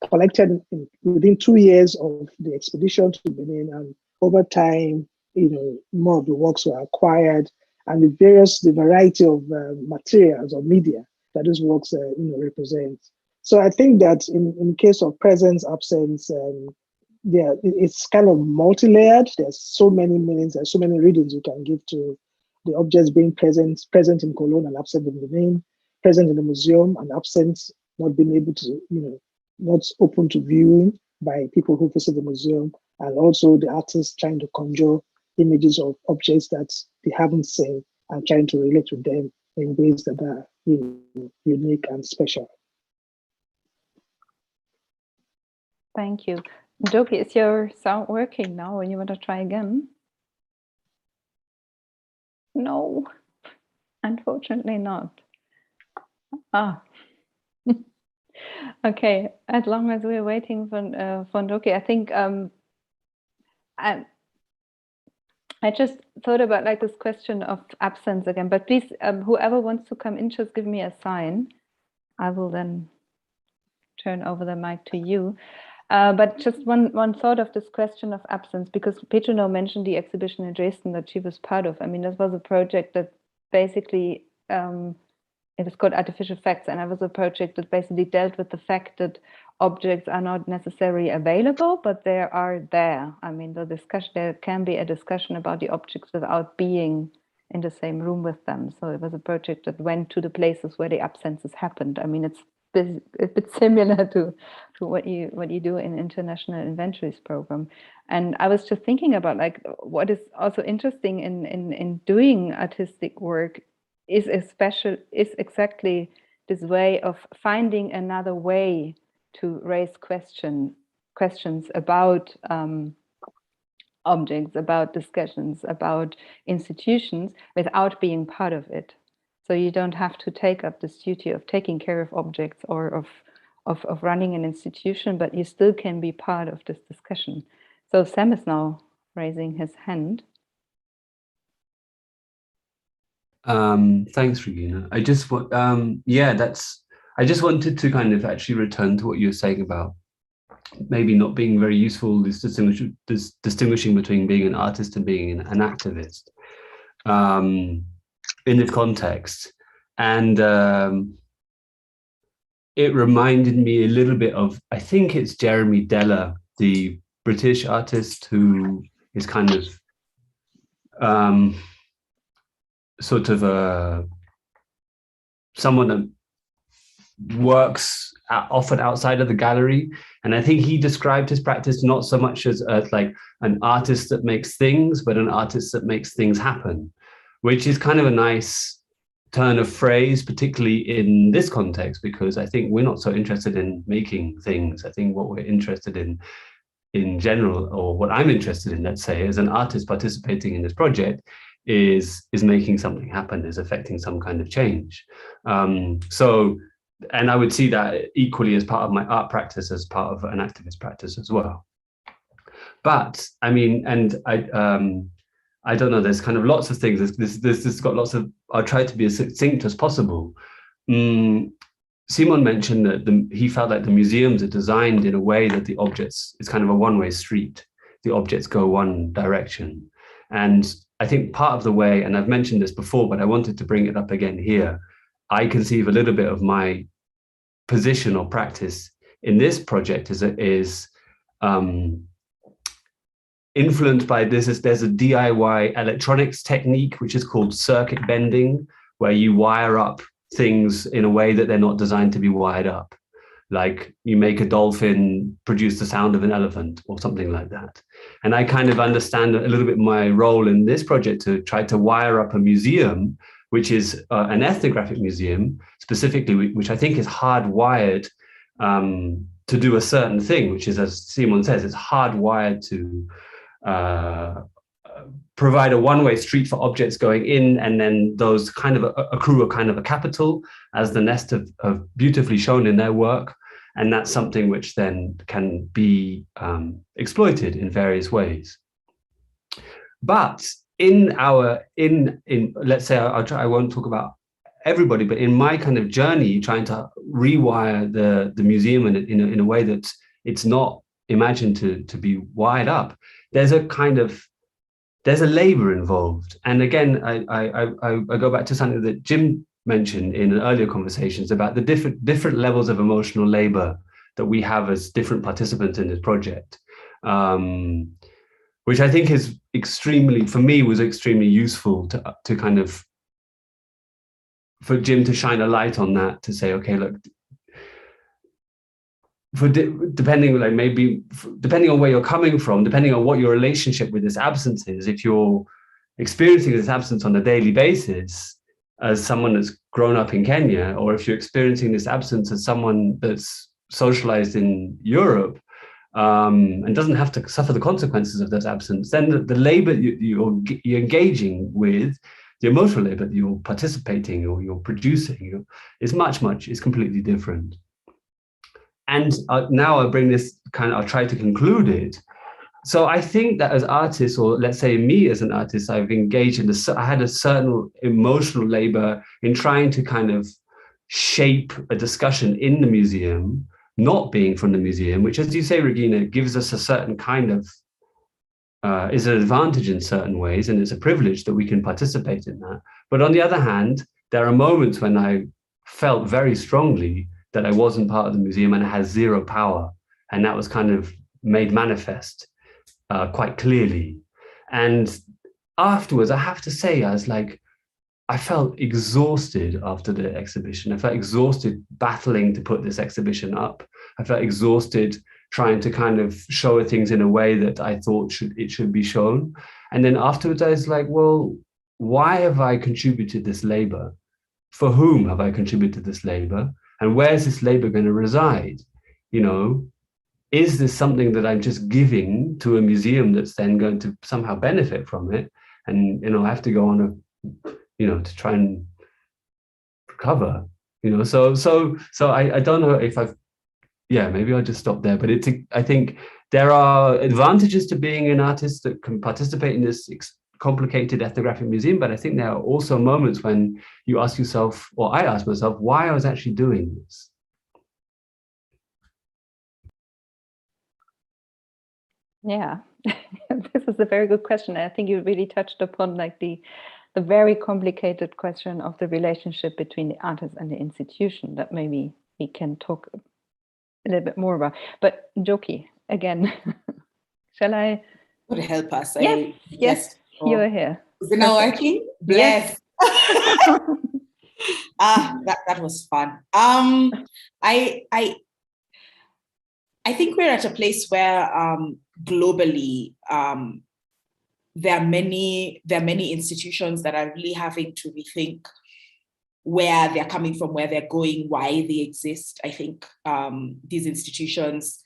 S2: collected within 2 years of the expedition to Benin. And over time, more of the works were acquired, and the variety of materials or media that these works represent. So I think that in case of presence, absence, it's kind of multi-layered. There's so many meanings, there's so many readings you can give to the objects being present in Cologne and absent in Benin, present in the museum and absent, not being able to, not open to viewing by people who visit the museum, and also the artists trying to conjure images of objects that they haven't seen and trying to relate to them in ways that are unique and special.
S1: Thank you. Njoki, is your sound working now and you want to try again? No, unfortunately not. Okay, as long as we're waiting for Njoki, I think I just thought about like this question of absence again, but please, whoever wants to come in, just give me a sign. I will then turn over the mic to you. But just one thought of this question of absence, because Peju mentioned the exhibition in Dresden that she was part of. I mean, this was a project that basically, it was called Artificial Facts, and it was a project that basically dealt with the fact that objects are not necessarily available, but they are there. I mean, there can be a discussion about the objects without being in the same room with them. So it was a project that went to the places where the absences happened. I mean, it's a bit similar to what you do in International Inventories program. And I was just thinking about like what is also interesting in doing artistic work is exactly this way of finding another way to raise questions about objects, about discussions, about institutions without being part of it. So you don't have to take up this duty of taking care of objects or of running an institution, but you still can be part of this discussion. So Sam is now raising his hand.
S7: Thanks, Regina. I just wanted to kind of actually return to what you were saying about maybe not being very useful, this distinguishing between being an artist and being an activist in this context. And it reminded me a little bit of, I think it's Jeremy Deller, the British artist who is kind of sort of someone that works often outside of the gallery. And I think he described his practice not so much as like an artist that makes things, but an artist that makes things happen, which is kind of a nice turn of phrase, particularly in this context, because I think we're not so interested in making things. I think what we're interested in general, or what I'm interested in, let's say, as an artist participating in this project, is making something happen, is affecting some kind of change. And I would see that equally as part of my art practice, as part of an activist practice as well. But I mean, and I don't know, there's kind of lots of things. This got lots of, I'll try to be as succinct as possible. Simon mentioned that he felt like the museums are designed in a way that the objects, it's kind of a one-way street. The objects go one direction. And I think part of the way, and I've mentioned this before, but I wanted to bring it up again here, I conceive a little bit of my position or practice in this project is influenced by this. There's a DIY electronics technique, which is called circuit bending, where you wire up things in a way that they're not designed to be wired up. Like you make a dolphin produce the sound of an elephant or something like that. And I kind of understand a little bit my role in this project to try to wire up a museum, which is an ethnographic museum specifically, which I think is hardwired to do a certain thing, which is, as Simon says, it's hardwired to provide a one-way street for objects going in, and then those kind of accrue a kind of a capital, as the Nest have beautifully shown in their work. And that's something which then can be exploited in various ways. But in let's say, I won't talk about everybody, but in my kind of journey, trying to rewire the museum in a way that it's not imagined to be wired up, there's a labor involved. And again, I go back to something that Jim mentioned in earlier conversations about the different levels of emotional labor that we have as different participants in this project, which I think is for me was extremely useful to kind of, for Jim to shine a light on that, to say, okay, look, depending on where you're coming from, depending on what your relationship with this absence is, if you're experiencing this absence on a daily basis as someone that's grown up in Kenya, or if you're experiencing this absence as someone that's socialized in Europe, and doesn't have to suffer the consequences of that absence, then the labor you're engaging with, the emotional labor that you're participating or you're producing, is completely different. And now I'll bring this I'll try to conclude it. So I think that as artists, or let's say me as an artist, I've engaged I had a certain emotional labor in trying to kind of shape a discussion in the museum, not being from the museum, which, as you say, Regina, gives us a certain kind of, is an advantage in certain ways, and it's a privilege that we can participate in that. But on the other hand, there are moments when I felt very strongly that I wasn't part of the museum and I had zero power. And that was kind of made manifest quite clearly. And afterwards, I have to say, I felt exhausted after the exhibition. I felt exhausted battling to put this exhibition up. I felt exhausted trying to kind of show things in a way that I thought it should be shown. And then afterwards, I was like, well, why have I contributed this labor? For whom have I contributed this labor? And where's this labor going to reside? Is this something that I'm just giving to a museum that's then going to somehow benefit from it? And, I have to go on to try and recover, so I don't know if maybe I'll just stop there. But I think there are advantages to being an artist that can participate in this complicated ethnographic museum, but I think there are also moments when you ask yourself, or I ask myself, why I was actually doing this.
S1: Yeah, this is a very good question. I think you really touched upon the very complicated question of the relationship between the artist and the institution that maybe we can talk a little bit more about. But Njoki, again, shall I?
S8: Would help us.
S1: Yes, you're here.
S8: Is it now working? Bless. That was fun. I think we're at a place where globally there are many institutions that are really having to rethink where they're coming from, where they're going, why they exist. I think these institutions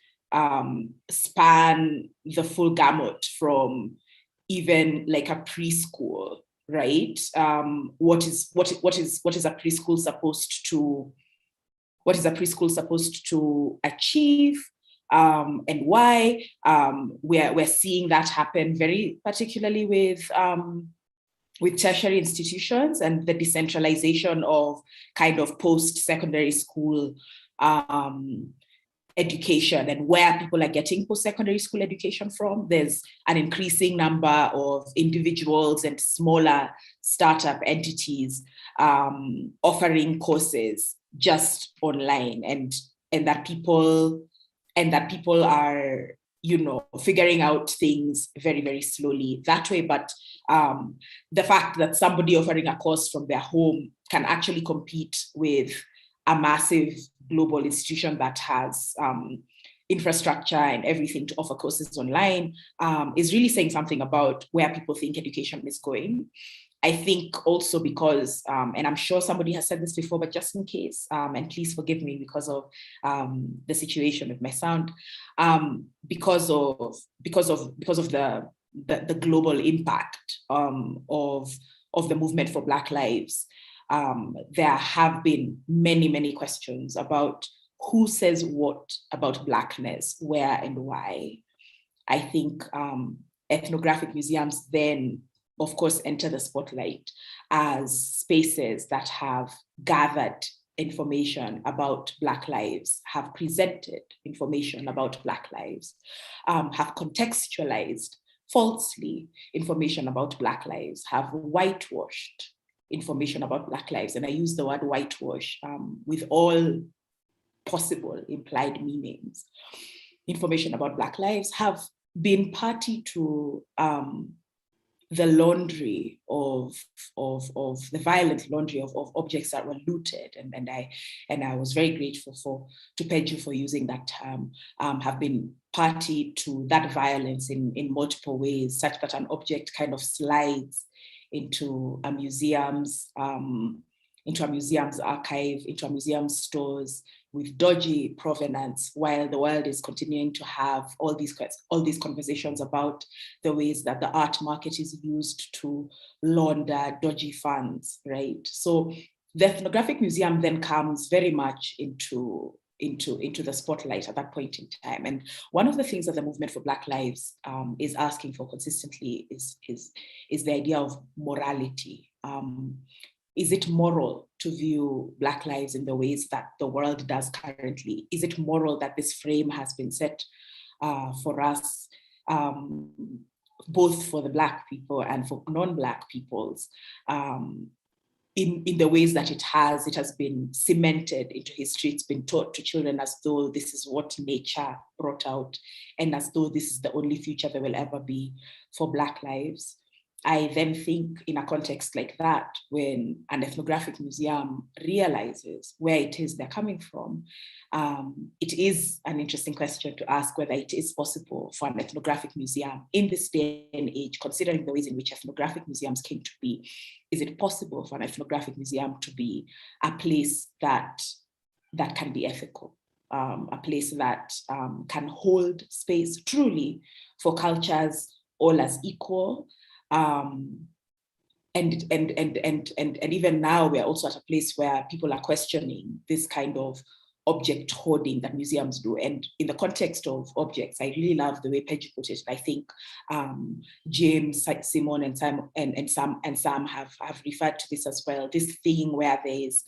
S8: span the full gamut from even like a preschool, right? What is a preschool supposed to achieve? And why we're seeing that happen very particularly with tertiary institutions and the decentralization of kind of post-secondary school education and where people are getting post-secondary school education from. There's an increasing number of individuals and smaller startup entities offering courses just online, and that people are, figuring out things very, very slowly that way. But the fact that somebody offering a course from their home can actually compete with a massive global institution that has infrastructure and everything to offer courses online is really saying something about where people think education is going. I think also because, and I'm sure somebody has said this before, but just in case, and please forgive me because of the situation with my sound, because of the the global impact of the movement for Black lives, there have been many questions about who says what about Blackness, where and why. I think ethnographic museums then, of course, enter the spotlight as spaces that have gathered information about Black lives, have presented information about Black lives, have contextualized falsely information about Black lives, have whitewashed information about Black lives. And I use the word whitewash with all possible implied meanings. Information about Black lives have been party to the laundry of the violent laundry of objects that were looted, and I was very grateful to Peju for using that term, have been party to that violence in multiple ways, such that an object kind of slides into a museum's archive, into a museum's stores with dodgy provenance, while the world is continuing to have all these conversations about the ways that the art market is used to launder dodgy funds, right? So the Ethnographic Museum then comes very much into the spotlight at that point in time. And one of the things that the movement for Black lives is asking for consistently is the idea of morality. Is it moral to view Black lives in the ways that the world does currently? Is it moral that this frame has been set for us, both for the Black people and for non-Black peoples, in the ways that it has been cemented into history? It's been taught to children as though this is what nature brought out, and as though this is the only future there will ever be for Black lives. I then think in a context like that, when an ethnographic museum realizes where it is they're coming from, it is an interesting question to ask whether it is possible for an ethnographic museum in this day and age, considering the ways in which ethnographic museums came to be. Is it possible for an ethnographic museum to be a place that can be ethical, a place that can hold space truly for cultures all as equal? And even now we're also at a place where people are questioning this kind of object hoarding that museums do. And in the context of objects, I really love the way Peju put it. I think James, Simon, and Sam have referred to this as well. This thing where there's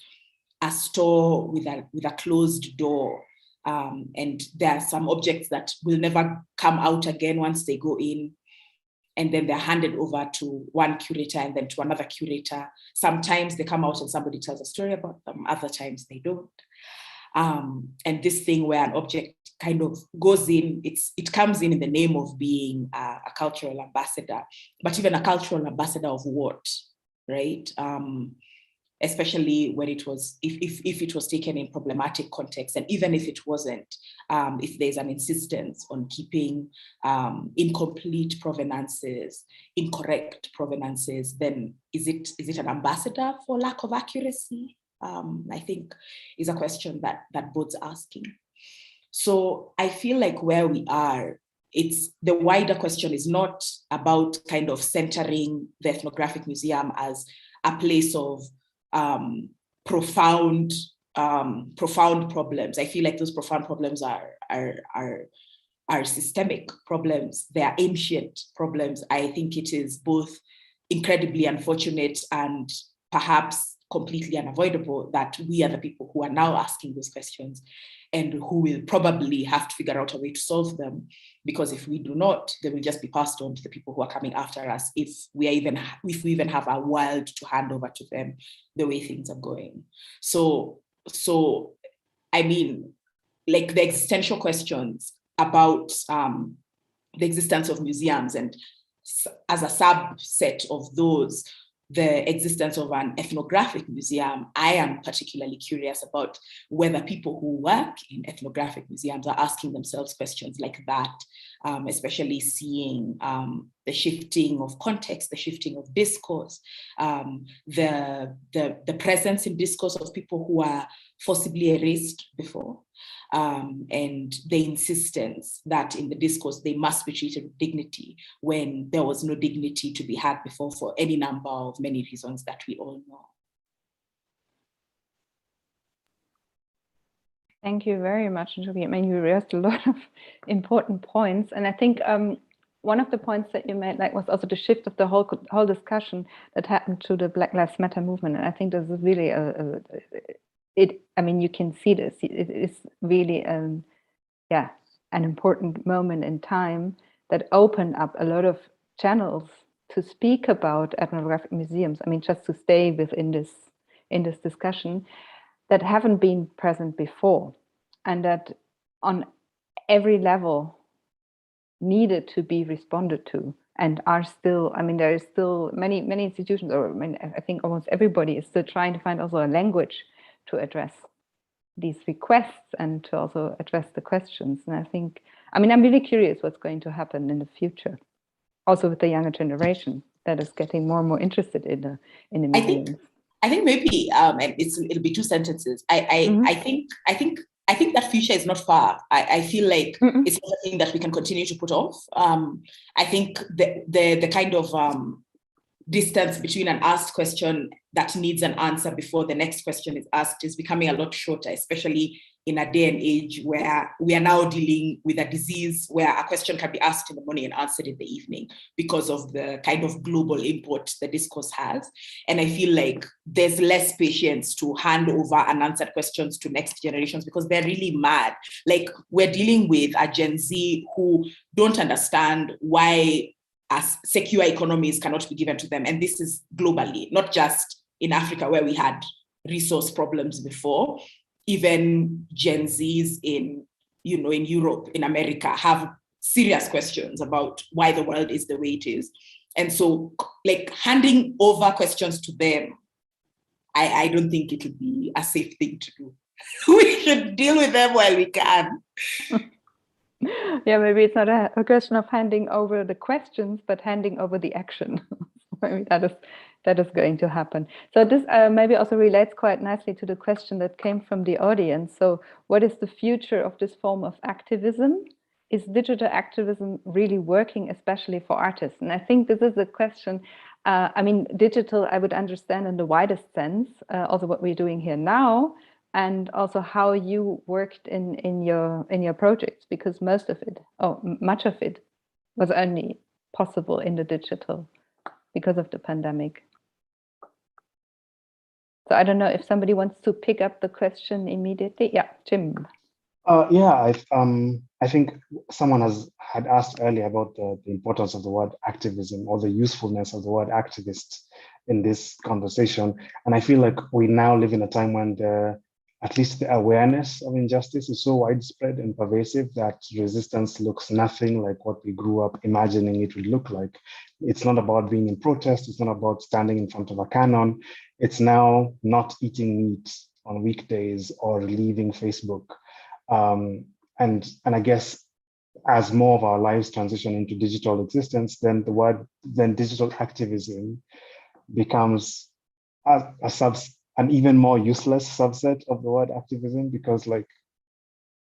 S8: a store with a closed door, and there are some objects that will never come out again once they go in. And then they're handed over to one curator and then to another curator. Sometimes they come out and somebody tells a story about them, other times they don't. And this thing where an object kind of goes in, it comes in the name of being a cultural ambassador, but even a cultural ambassador of what, right? Especially when it was, if it was taken in problematic context, and even if it wasn't, if there's an insistence on keeping incomplete provenances, incorrect provenances, then is it an ambassador for lack of accuracy? I think is a question that bodes asking. So I feel like where we are, it's the wider question is not about kind of centering the Ethnographic Museum as a place of profound problems. I feel like those profound problems are systemic problems. They are ancient problems. I think it is both incredibly unfortunate and perhaps completely unavoidable that we are the people who are now asking those questions and who will probably have to figure out a way to solve them, because if we do not, they will just be passed on to the people who are coming after us if we even have a world to hand over to them the way things are going. So I mean, like the existential questions about the existence of museums, and as a subset of those, the existence of an ethnographic museum, I am particularly curious about whether people who work in ethnographic museums are asking themselves questions like that, especially seeing the shifting of context, the shifting of discourse, the presence in discourse of people who are forcibly erased before, and the insistence that in the discourse they must be treated with dignity when there was no dignity to be had before for any number of many reasons that we all know.
S1: Thank you very much, Njoki. I mean, you raised a lot of important points, and I think one of the points that you made, like, was also the shift of the whole discussion that happened to the Black Lives Matter movement. And I think this is really I mean, you can see this. It is really an important moment in time that opened up a lot of channels to speak about ethnographic museums. I mean, just to stay within this discussion, that haven't been present before, and that on every level needed to be responded to, and are still, I mean, there is still many institutions, or I mean, I think almost everybody is still trying to find also a language to address these requests and to also address the questions. And I think, I mean, I'm really curious what's going to happen in the future, also with the younger generation that is getting more and more interested in the museums.
S8: I think maybe it'll be two sentences. I think that future is not far. I feel like it's something that we can continue to put off. I think the kind of distance between an asked question that needs an answer before the next question is asked is becoming a lot shorter, especially in a day and age where we are now dealing with a disease where a question can be asked in the morning and answered in the evening because of the kind of global import the discourse has. And I feel like there's less patience to hand over unanswered questions to next generations because they're really mad. Like, we're dealing with a Gen Z who don't understand why as secure economies cannot be given to them. And this is globally, not just in Africa where we had resource problems before. Even Gen Zs in Europe, in America, have serious questions about why the world is the way it is. And so, like, handing over questions to them, I don't think it would be a safe thing to do. We should deal with them while we can.
S1: Yeah, maybe it's not a question of handing over the questions, but handing over the action. Maybe that is going to happen. So this maybe also relates quite nicely to the question that came from the audience. So what is the future of this form of activism? Is digital activism really working, especially for artists? And I think this is a question, I mean, digital, I would understand in the widest sense, also what we're doing here now, and also how you worked in your projects, because much of it was only possible in the digital because of the pandemic. So I don't know if somebody wants to pick up the question immediately. Yeah, Jim.
S5: I think someone had asked earlier about the importance of the word activism or the usefulness of the word activist in this conversation. And I feel like we now live in a time when at least the awareness of injustice is so widespread and pervasive that resistance looks nothing like what we grew up imagining it would look like. It's not about being in protest. It's not about standing in front of a cannon. It's now not eating meat on weekdays or leaving Facebook. And I guess as more of our lives transition into digital existence, then digital activism becomes an even more useless subset of the word activism, because like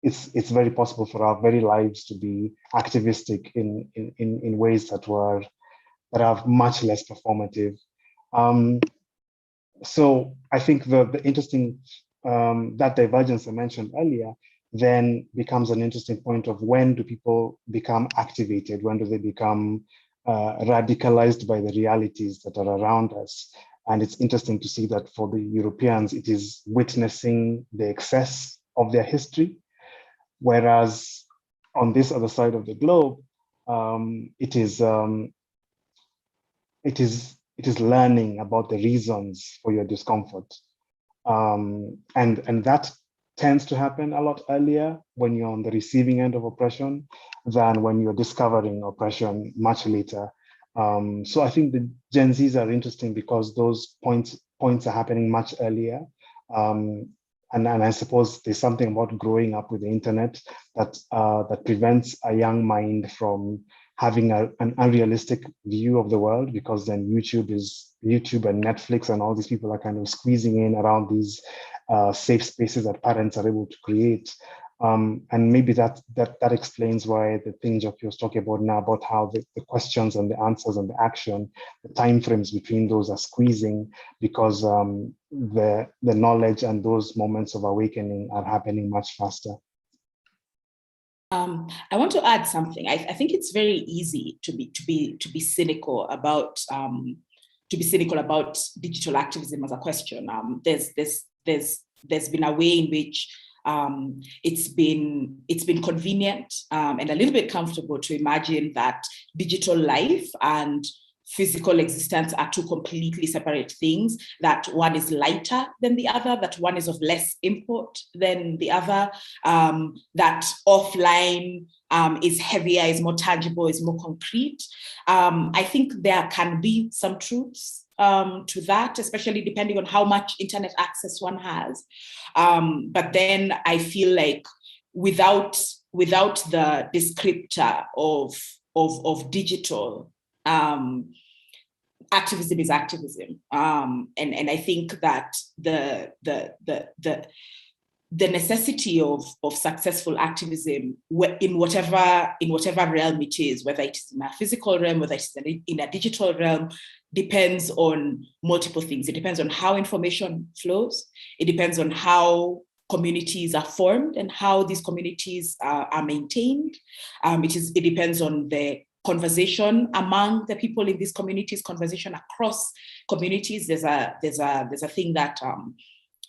S5: it's very possible for our very lives to be activistic in ways that are much less performative. So I think the interesting that divergence I mentioned earlier then becomes an interesting point of when do people become activated? When do they become radicalized by the realities that are around us? And it's interesting to see that for the Europeans, it is witnessing the excess of their history, whereas on this other side of the globe, it is learning about the reasons for your discomfort, and that tends to happen a lot earlier when you're on the receiving end of oppression than when you're discovering oppression much later. So I think the Gen Zs are interesting because those points are happening much earlier. And I suppose there's something about growing up with the internet that prevents a young mind from having an unrealistic view of the world, because then YouTube and Netflix and all these people are kind of squeezing in around these safe spaces that parents are able to create. And maybe that explains why the thing Njoki was talking about now, about how the questions and the answers and the action, the timeframes between those are squeezing, because the knowledge and those moments of awakening are happening much faster.
S8: I want to add something. I think it's very easy to be cynical about digital activism as a question. There's been a way in which it's been convenient and a little bit comfortable to imagine that digital life and physical existence are two completely separate things, that one is lighter than the other, that one is of less import than the other, that offline is heavier, is more tangible, is more concrete. I think there can be some truths to that, especially depending on how much internet access one has. But then I feel like without the descriptor of digital, activism is activism, and I think that the necessity of successful activism in whatever realm it is, whether it is in a physical realm, whether it's in a digital realm, depends on multiple things. It depends on how information flows. It depends on how communities are formed and how these communities are maintained. It depends on the conversation among the people in these communities, conversation across communities. There's a thing that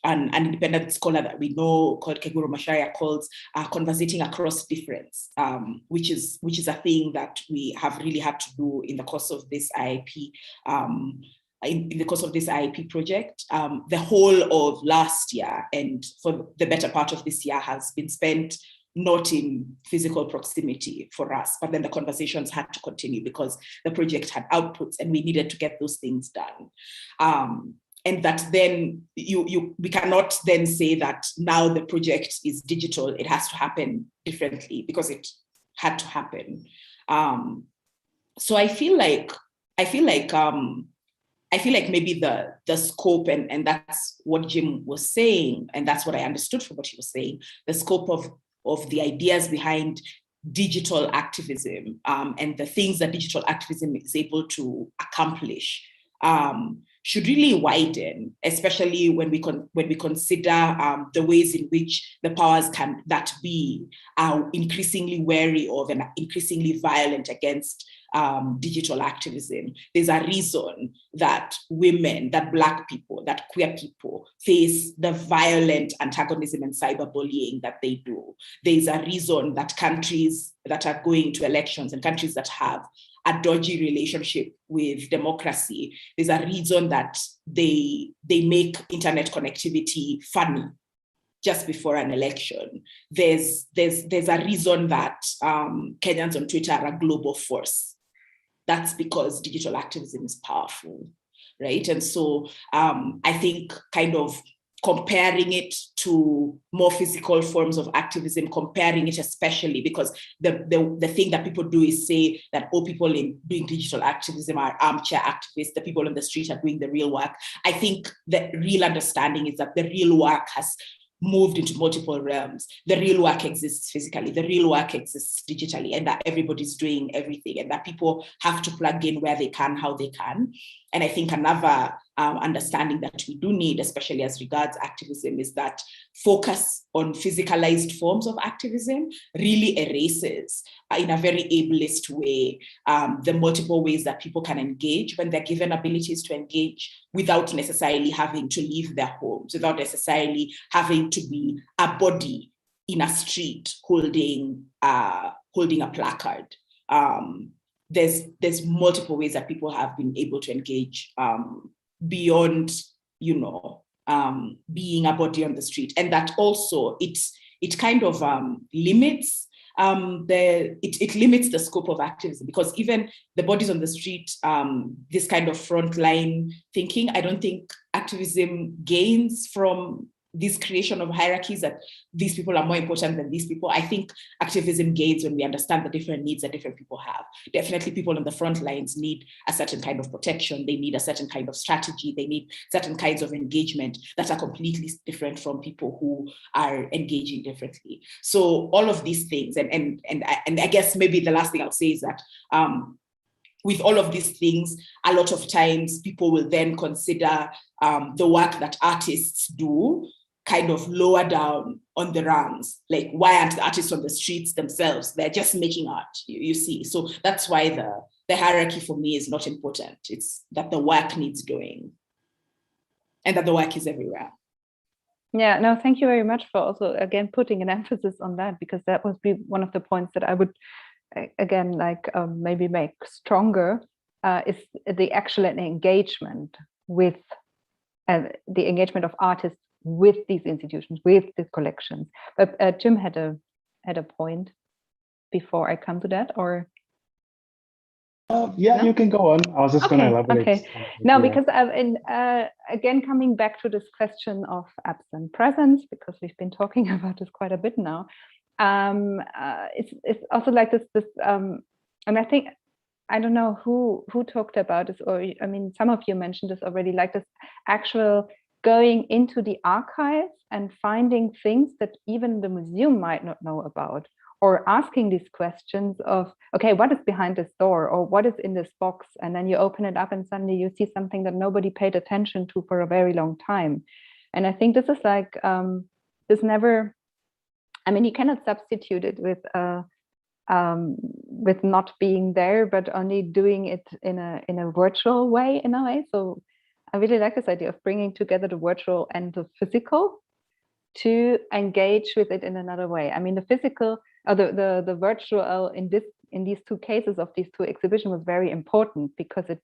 S8: an independent scholar that we know called Keguro Macharia calls conversating across difference, which is a thing that we have really had to do in the course of this IIP. In the course of this IIP project, the whole of last year and for the better part of this year has been spent not in physical proximity for us, but then the conversations had to continue because the project had outputs and we needed to get those things done. And that then we cannot then say that now the project is digital, it has to happen differently because it had to happen. So I feel like maybe the scope, and that's what Jim was saying, and that's what I understood from what he was saying, the scope of the ideas behind digital activism and the things that digital activism is able to accomplish should really widen, especially when we consider the ways in which the powers that be are increasingly wary of and increasingly violent against digital activism. There's a reason that women, that Black people, that queer people face the violent antagonism and cyberbullying that they do. There's a reason that countries that are going to elections and countries that have a dodgy relationship with democracy, there's a reason that they make internet connectivity funny just before an election. There's a reason that Kenyans on Twitter are a global force. That's because digital activism is powerful, right? And so I think kind of comparing it to more physical forms of activism, comparing it especially because the thing that people do is say that all people in doing digital activism are armchair activists, the people on the street are doing the real work. I think the real understanding is that the real work has moved into multiple realms. The real work exists physically, the real work exists digitally, and that everybody's doing everything and that people have to plug in where they can, how they can. And I think another understanding that we do need, especially as regards activism, is that focus on physicalized forms of activism really erases, in a very ableist way, the multiple ways that people can engage when they're given abilities to engage without necessarily having to leave their homes, without necessarily having to be a body in a street holding a placard. There's multiple ways that people have been able to engage beyond, being a body on the street, and that also it kind of limits it limits the scope of activism, because even the bodies on the street, this kind of frontline thinking, I don't think activism gains from this creation of hierarchies that these people are more important than these people. I think activism gains when we understand the different needs that different people have. Definitely people on the front lines need a certain kind of protection. They need a certain kind of strategy. They need certain kinds of engagement that are completely different from people who are engaging differently. So all of these things, and I guess maybe the last thing I'll say is that with all of these things, a lot of times people will then consider the work that artists do kind of lower down on the rungs. Like, why aren't the artists on the streets themselves? They're just making art, you see. So that's why the hierarchy for me is not important. It's that the work needs doing and that the work is everywhere.
S1: Yeah, no, thank you very much for also, again, putting an emphasis on that, because that would be one of the points that I would, again, like maybe make stronger, is the actual engagement with the engagement of artists with these institutions, with the collections. But Jim had a point before I come to that, or?
S5: Yeah, no? You can go on. I was just going to elaborate.
S1: Okay. No, because again, coming back to this question of absent presence, because we've been talking about this quite a bit now. It's also like this, and I think, I don't know who talked about this, or I mean, some of you mentioned this already, like this actual going into the archives and finding things that even the museum might not know about, or asking these questions of, okay, what is behind this door, or what is in this box? And then you open it up and suddenly you see something that nobody paid attention to for a very long time. And I think this is like, this never, I mean, you cannot substitute it with not being there, but only doing it in a virtual way, in a way. So I really like this idea of bringing together the virtual and the physical to engage with it in another way. I mean, the physical, or the virtual in these two cases of these two exhibitions was very important, because it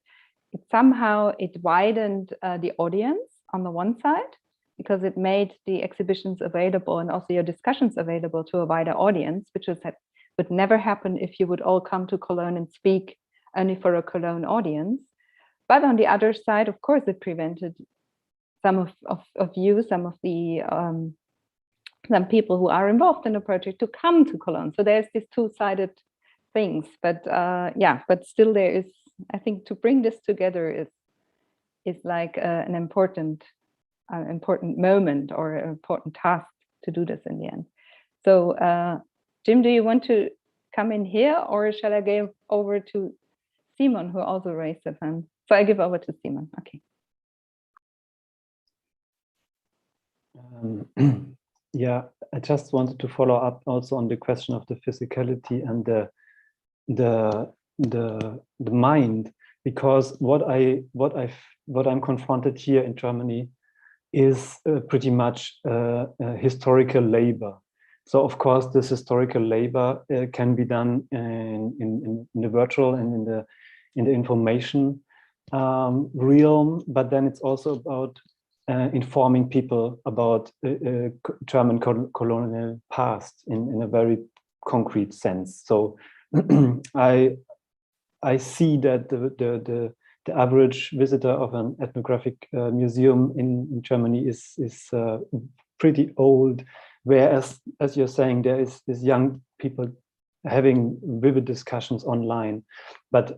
S1: somehow widened the audience on the one side, because it made the exhibitions available and also your discussions available to a wider audience, which would never happen if you would all come to Cologne and speak only for a Cologne audience. But on the other side, of course, it prevented some of you, some of the some people who are involved in the project to come to Cologne. So there's these two-sided things. But yeah, but still there is, I think, to bring this together is like an important moment or an important task to do this in the end. So Jim, do you want to come in here, or shall I give over to Simon, who also raised his hand? So I give over to Simon. Okay.
S6: Yeah, I just wanted to follow up also on the question of the physicality and the mind, because what I'm confronted here in Germany is pretty much historical labor. So of course, this historical labor can be done in the virtual and in the information realm, but then it's also about informing people about German colonial past in a very concrete sense. So I see that the average visitor of an ethnographic museum in Germany is pretty old, whereas, as you're saying, there is young people having vivid discussions online. But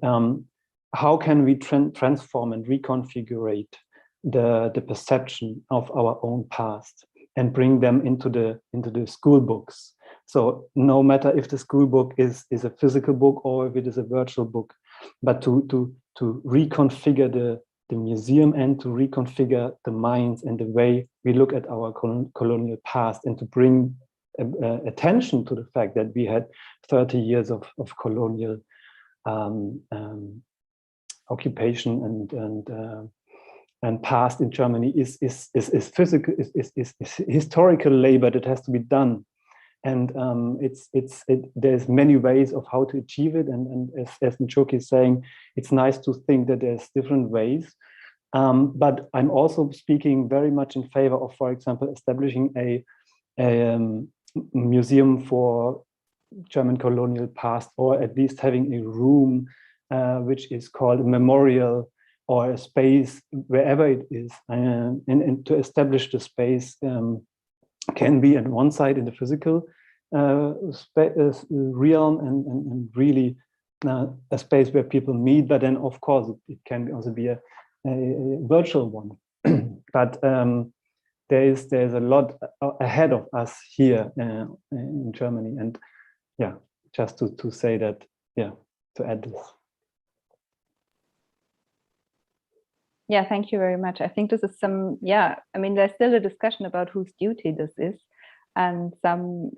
S6: how can we transform and reconfigure the perception of our own past and bring them into the school books? So no matter if the school book is a physical book or if it is a virtual book, but to reconfigure the museum and to reconfigure the minds and the way we look at our colonial past, and to bring attention to the fact that we had 30 years of colonial occupation and past in Germany is physical, is historical labor that has to be done. And there's many ways of how to achieve it. And as Njoki is saying, it's nice to think that there's different ways. But I'm also speaking very much in favor of, for example, establishing a museum for German colonial past, or at least having a room which is called a memorial or a space wherever it is, and to establish the space can be at one side in the physical realm and really a space where people meet, but then of course it can also be a virtual one. But there's a lot ahead of us here in Germany, and yeah, just to say that, yeah, to add this.
S1: Yeah, thank you very much. I think this is some, yeah, I mean, there's still a discussion about whose duty this is, and some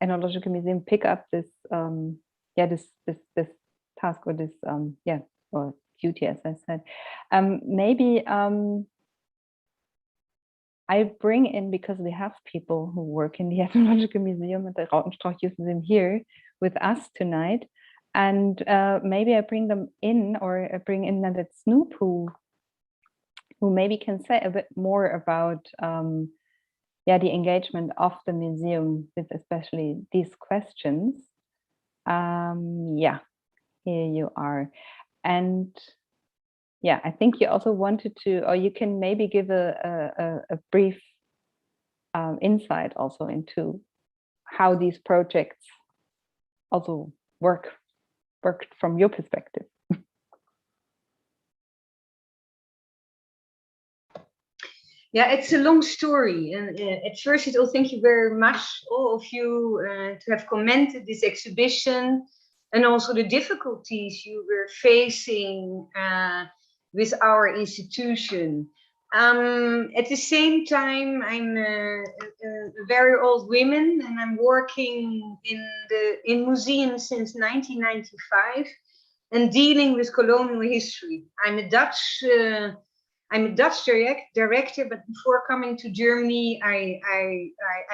S1: ethnological museum pick up this, yeah, this task, or this, yeah, or duty, as I said. Maybe I bring in, because we have people who work in the Ethnological Museum at the Rautenstrauch-Joest Museum here with us tonight, and maybe I bring them in, or I bring in that Snoop, who maybe can say a bit more about yeah, the engagement of the museum with especially these questions. Yeah, here you are. And yeah, I think you also wanted to, or you can maybe give a brief insight also into how these projects also worked from your perspective.
S3: Yeah, it's a long story, and at first, thank you very much, all of you, to have commented this exhibition, and also the difficulties you were facing with our institution. At the same time, I'm a very old woman, and I'm working in museums since 1995, and dealing with colonial history. I'm a Dutch director, but before coming to Germany, I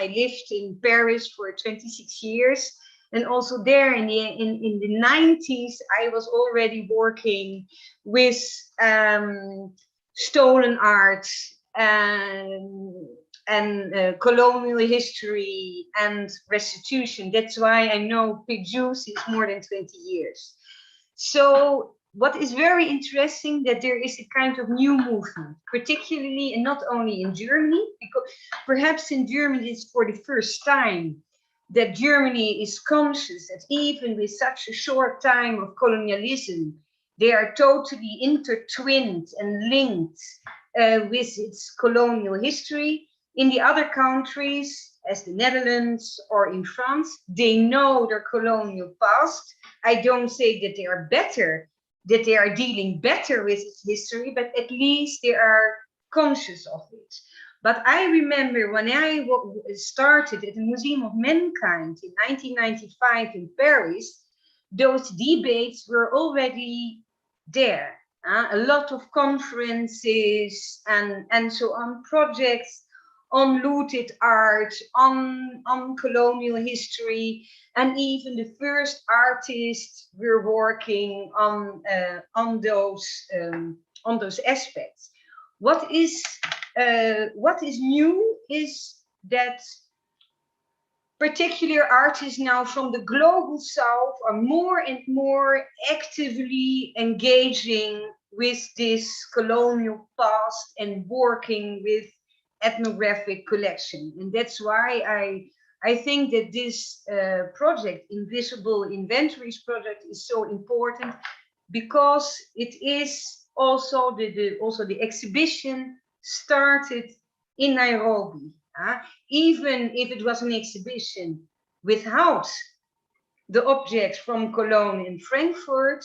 S3: lived in Paris for 26 years, and also there in the 90s, I was already working with stolen art and colonial history and restitution. That's why I know Peju since more than 20 years. So what is very interesting, that there is a kind of new movement, particularly, and not only in Germany, because perhaps in Germany it's for the first time that Germany is conscious that even with such a short time of colonialism, they are totally intertwined and linked with its colonial history. In the other countries, as the Netherlands or in France, they know their colonial past. I don't say that they are better, that they are dealing better with its history, but at least they are conscious of it. But I remember when I started at the Museum of Mankind in 1995 in Paris, those debates were already there. A lot of conferences and so on, projects on looted art, on colonial history, and even the first artists were working on those aspects. What is new is that particular artists now from the global south are more and more actively engaging with this colonial past and working with ethnographic collection. And that's why I think that this project, Invisible Inventories project, is so important, because it is also the exhibition started in Nairobi. Even if it was an exhibition without the objects from Cologne and Frankfurt,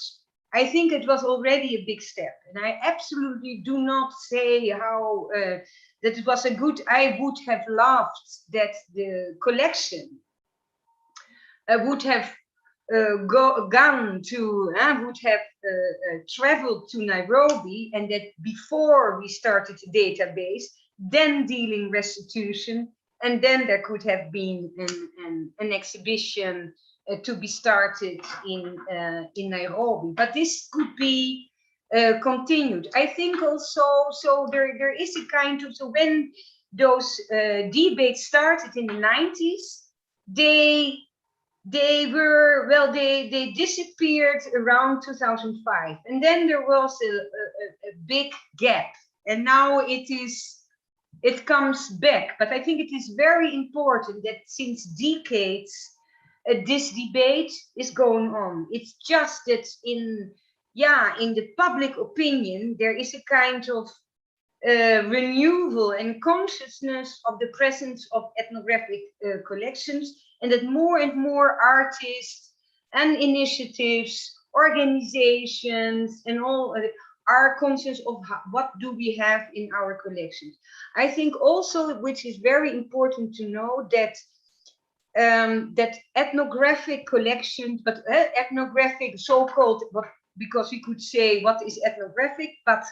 S3: I think it was already a big step. And I absolutely do not say how that it was a good, I would have loved that the collection would have traveled to Nairobi, and that before we started the database, then dealing restitution, and then there could have been an exhibition to be started in Nairobi. But this could be continued. I think also, so there is a kind of, so when those debates started in the 90s, they disappeared around 2005, and then there was a big gap, and now it comes back. But I think it is very important that since decades, this debate is going on. It's just that in the public opinion, there is a kind of renewal and consciousness of the presence of ethnographic collections, and that more and more artists and initiatives, organizations, and all are conscious of what do we have in our collections. I think also, which is very important to know, that that ethnographic collections, but ethnographic so-called, because we could say what is ethnographic, but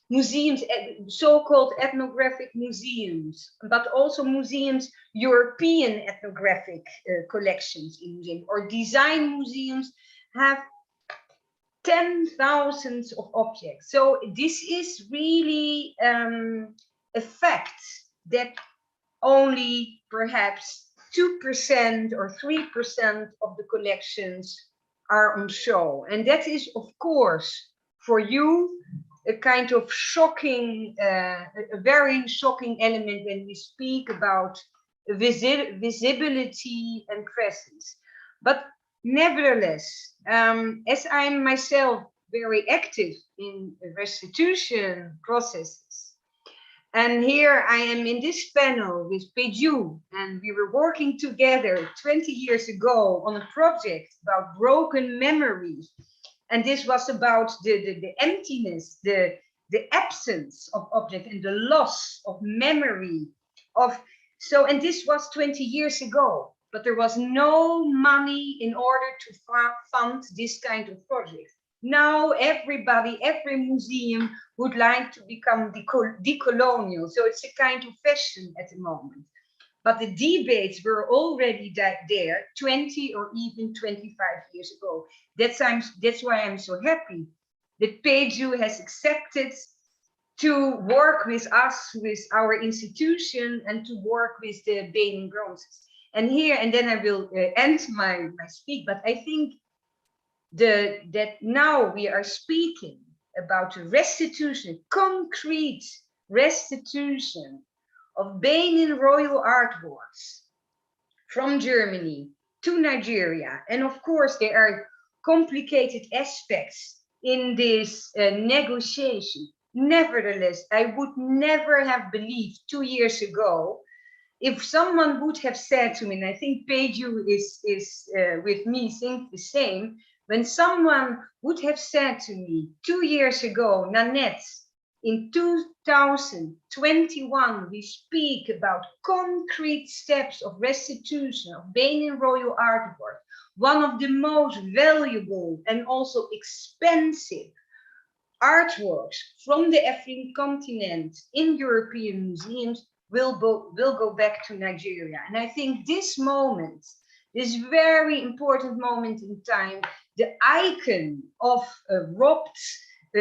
S3: museums, so-called ethnographic museums, but also museums, European ethnographic collections in museums, or design museums, have 10,000s of objects. So this is really a fact that only perhaps 2% or 3% of the collections are on show. And that is, of course, for you, a kind of shocking, a very shocking element when we speak about visibility and presence. But nevertheless, as I'm myself very active in restitution processes, and here I am in this panel with Peju, and we were working together 20 years ago on a project about broken memories. And this was about the emptiness, the absence of object and the loss of memory of. So, and this was 20 years ago, but there was no money in order to fund this kind of project. Now everybody, every museum would like to become decolonial. So it's a kind of fashion at the moment. But the debates were already there 20 or even 25 years ago. That's why I'm so happy that Peju has accepted to work with us, with our institution, and to work with the Benin Bronzes. And here, and then I will end my speak, but I think that now we are speaking about restitution, concrete restitution of Benin royal artworks from Germany to Nigeria. And of course, there are complicated aspects in this negotiation. Nevertheless, I would never have believed 2 years ago, if someone would have said to me, and I think Peju is with me, think the same, when someone would have said to me 2 years ago, Nanette, in 2021, we speak about concrete steps of restitution of Benin royal artwork, one of the most valuable and also expensive artworks from the African continent in European museums will go back to Nigeria. And I think this moment, this very important moment in time, the icon of robbed,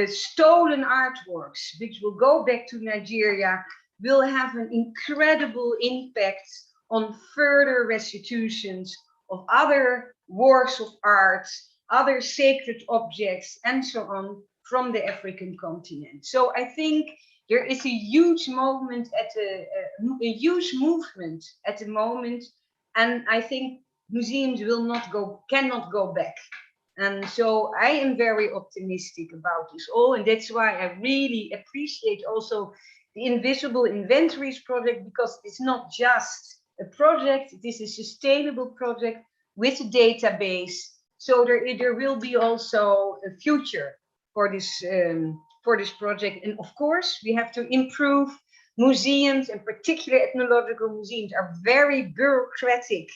S3: stolen artworks, which will go back to Nigeria, will have an incredible impact on further restitutions of other works of art, other sacred objects, and so on from the African continent. So I think there is a huge moment a huge movement at the moment, and I think museums cannot go back. And so I am very optimistic about this all, and that's why I really appreciate also the Invisible Inventories project, because it's not just a project, it is a sustainable project with a database. So there will be also a future for this project. And of course, we have to improve museums, and particularly ethnological museums are very bureaucratic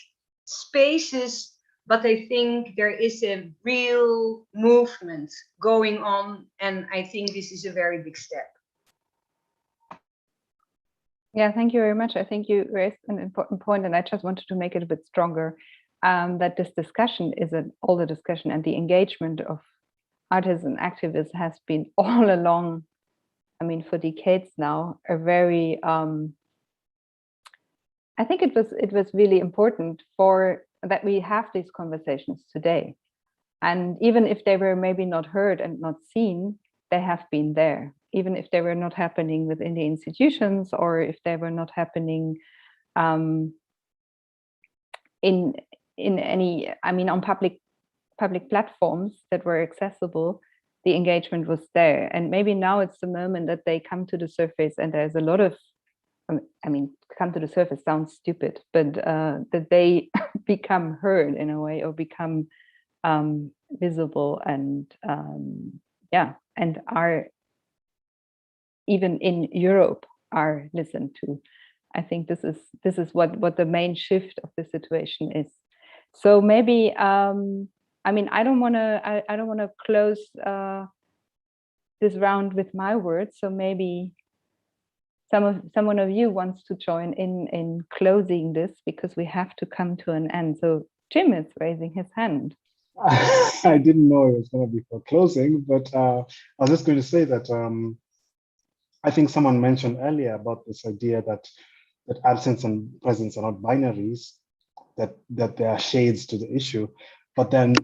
S3: spaces. But I think there is a real movement going on, and I think this is a very big step.
S1: Yeah, thank you very much. I think you raised an important point, and I just wanted to make it a bit stronger, that this discussion is an older discussion, and the engagement of artists and activists has been all along, I mean, for decades now, a very, I think it was really important that we have these conversations today. And even if they were maybe not heard and not seen, they have been there, even if they were not happening within the institutions, or if they were not happening in any, I mean, on public platforms that were accessible. The engagement was there, and maybe now it's the moment that they come to the surface, and there's a lot of, I mean, come to the surface sounds stupid, but that they become heard in a way, or become visible, and yeah, and are even in Europe are listened to. I think this is what the main shift of the situation is. So maybe I mean, I don't want to close this round with my words. So maybe someone of you wants to join in closing this, because we have to come to an end. So Jim is raising his hand.
S5: I didn't know it was going to be for closing, but I was just going to say that I think someone mentioned earlier about this idea that absence and presence are not binaries, that there are shades to the issue. But then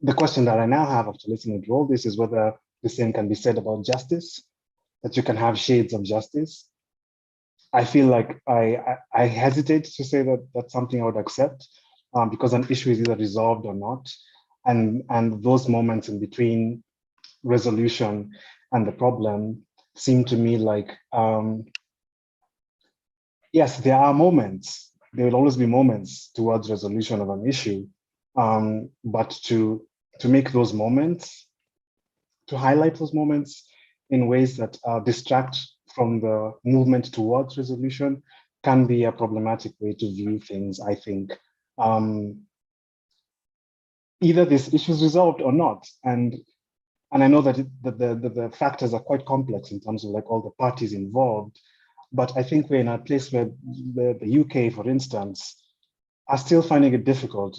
S5: the question that I now have after listening to all this is whether the same can be said about justice, that you can have shades of justice. I feel like I hesitate to say that that's something I would accept, because an issue is either resolved or not. And those moments in between resolution and the problem seem to me like, yes, there are moments. There will always be moments towards resolution of an issue, but to make those moments, to highlight those moments in ways that distract from the movement towards resolution can be a problematic way to view things, I think. Either this issue is resolved or not, and I know that the factors are quite complex in terms of like all the parties involved, but I think we're in a place where the UK, for instance, are still finding it difficult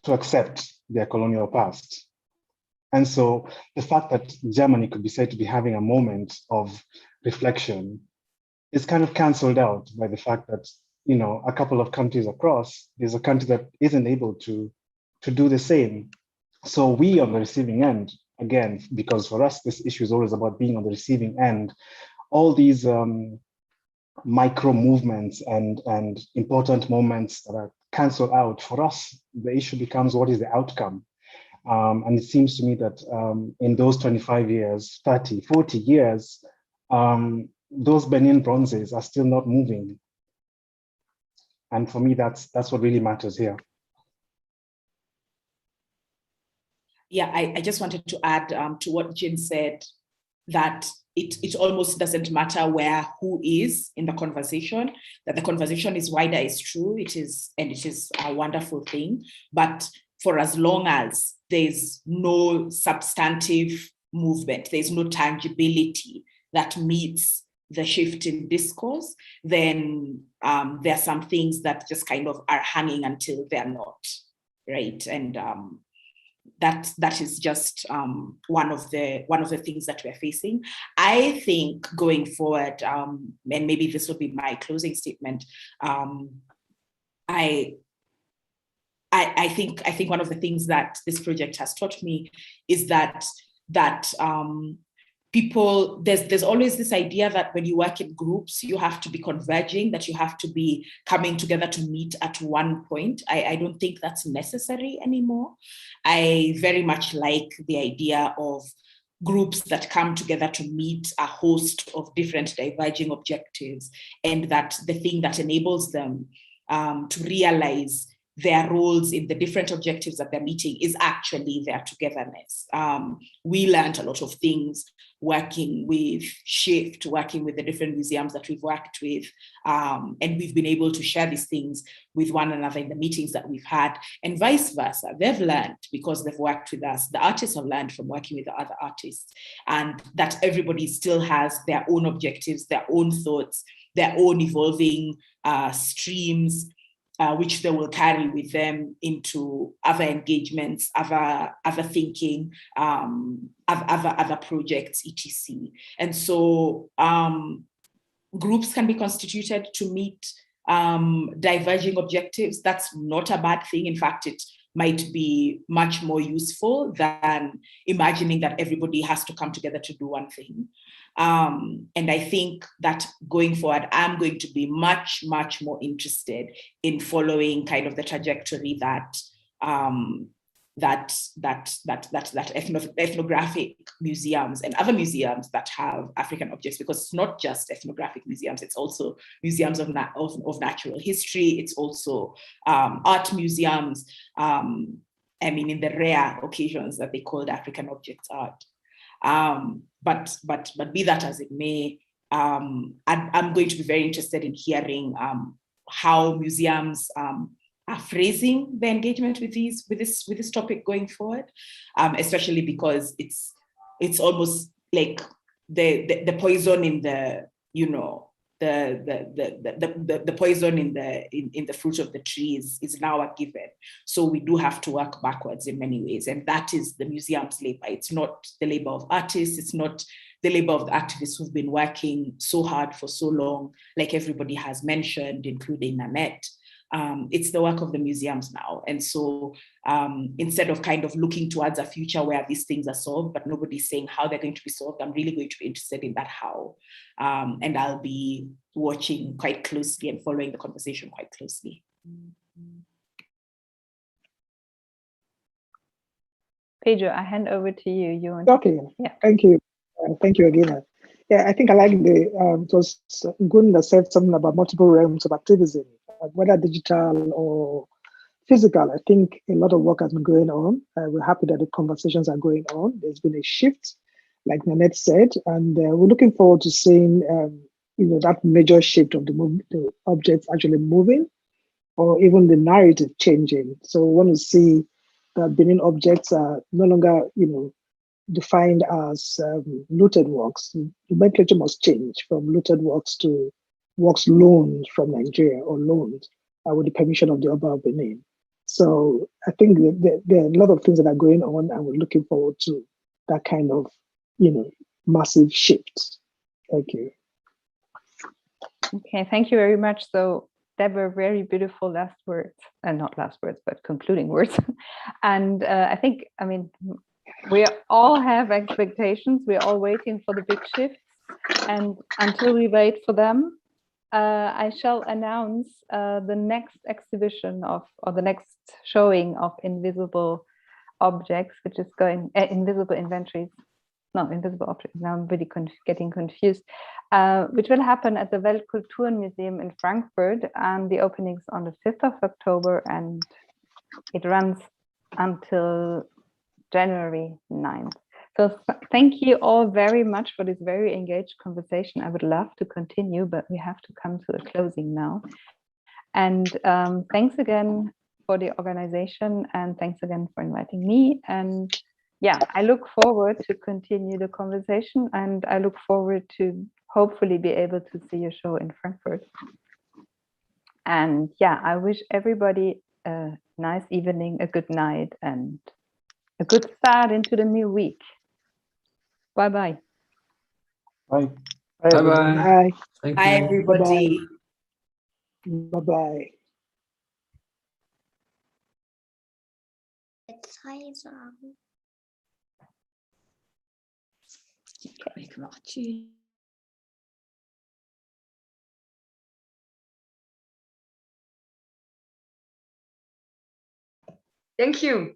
S5: to accept their colonial past. And so the fact that Germany could be said to be having a moment of reflection is kind of cancelled out by the fact that, you know, a couple of countries across, there's a country that isn't able to do the same. So we on the receiving end, again, because for us, this issue is always about being on the receiving end, all these micro movements and important moments that are cancelled out, for us, the issue becomes what is the outcome? And it seems to me that in those 25 years, 30, 40 years, those Benin bronzes are still not moving. And for me, that's what really matters here.
S8: Yeah, I just wanted to add to what Jim said, that it almost doesn't matter who is in the conversation, that the conversation is wider is true, it is a wonderful thing. But for as long as there's no substantive movement, there's no tangibility that meets the shift in discourse, then there are some things that just kind of are hanging until they're not, right? And that is just one of the things that we're facing. I think going forward, and maybe this will be my closing statement, I think one of the things that this project has taught me is that people, there's always this idea that when you work in groups, you have to be converging, that you have to be coming together to meet at one point. I don't think that's necessary anymore. I very much like the idea of groups that come together to meet a host of different diverging objectives, and that the thing that enables them to realize their roles in the different objectives that they're meeting is actually their togetherness. We learned a lot of things working with Shift, working with the different museums that we've worked with, and we've been able to share these things with one another in the meetings that we've had, and vice versa. They've learned because they've worked with us. The artists have learned from working with the other artists, and that everybody still has their own objectives, their own thoughts, their own evolving streams, which they will carry with them into other engagements, other thinking, other projects, etc. And so groups can be constituted to meet diverging objectives. That's not a bad thing. In fact, it might be much more useful than imagining that everybody has to come together to do one thing. And I think that going forward, I'm going to be much, much more interested in following kind of the trajectory that ethnographic museums and other museums that have African objects, because it's not just ethnographic museums, it's also museums of natural history, it's also art museums, I mean, in the rare occasions that they called African objects art. But be that as it may, I'm going to be very interested in hearing how museums are phrasing the engagement with this topic going forward, especially because it's almost like the poison in the, you know, the poison in the fruit of the trees is now a given. So we do have to work backwards in many ways, and that is the museum's labor. It's not the labor of artists. It's not the labor of the activists who've been working so hard for so long, like everybody has mentioned, including Nanette. It's the work of the museums now. And so instead of kind of looking towards a future where these things are solved, but nobody's saying how they're going to be solved, I'm really going to be interested in that how. And I'll be watching quite closely and following the conversation quite closely.
S1: Pedro, I hand over to you. You want
S2: Okay,
S1: yeah.
S2: Thank you. Thank you again. Yeah, I think I like it was Goni that said something about multiple realms of activism, whether digital or physical. I think a lot of work has been going on. We're happy that the conversations are going on. There's been a shift, like Nanette said, and we're looking forward to seeing that major shift of the objects actually moving, or even the narrative changing. So we want to see that Benin objects are no longer, defined as looted works. The nomenclature must change from looted works to works loaned from Nigeria or loaned with the permission of the Oba of Benin. So I think there are a lot of things that are going on, and we're looking forward to that kind of, massive shift. Thank you.
S1: Okay, thank you very much. So that were very beautiful last words, and not last words, but concluding words. And I think, we all have expectations. We're all waiting for the big shifts. And until we wait for them, I shall announce the next exhibition or the next showing of invisible objects, which is going, invisible inventories, not invisible objects, now I'm really getting confused, which will happen at the Weltkulturmuseum in Frankfurt, and the opening is on the 5th of October, and it runs until January 9th. So thank you all very much for this very engaged conversation. I would love to continue, but we have to come to the closing now. And thanks again for the organization, and thanks again for inviting me. And yeah, I look forward to continue the conversation, and I look forward to hopefully be able to see your show in Frankfurt. And yeah, I wish everybody a nice evening, a good night, and a good start into the new week. Bye-bye.
S5: Bye.
S2: Bye.
S8: Bye, everybody.
S2: Bye-bye.
S3: Thank you.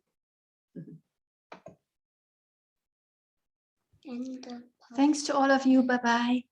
S9: Thanks to all of you. Bye-bye.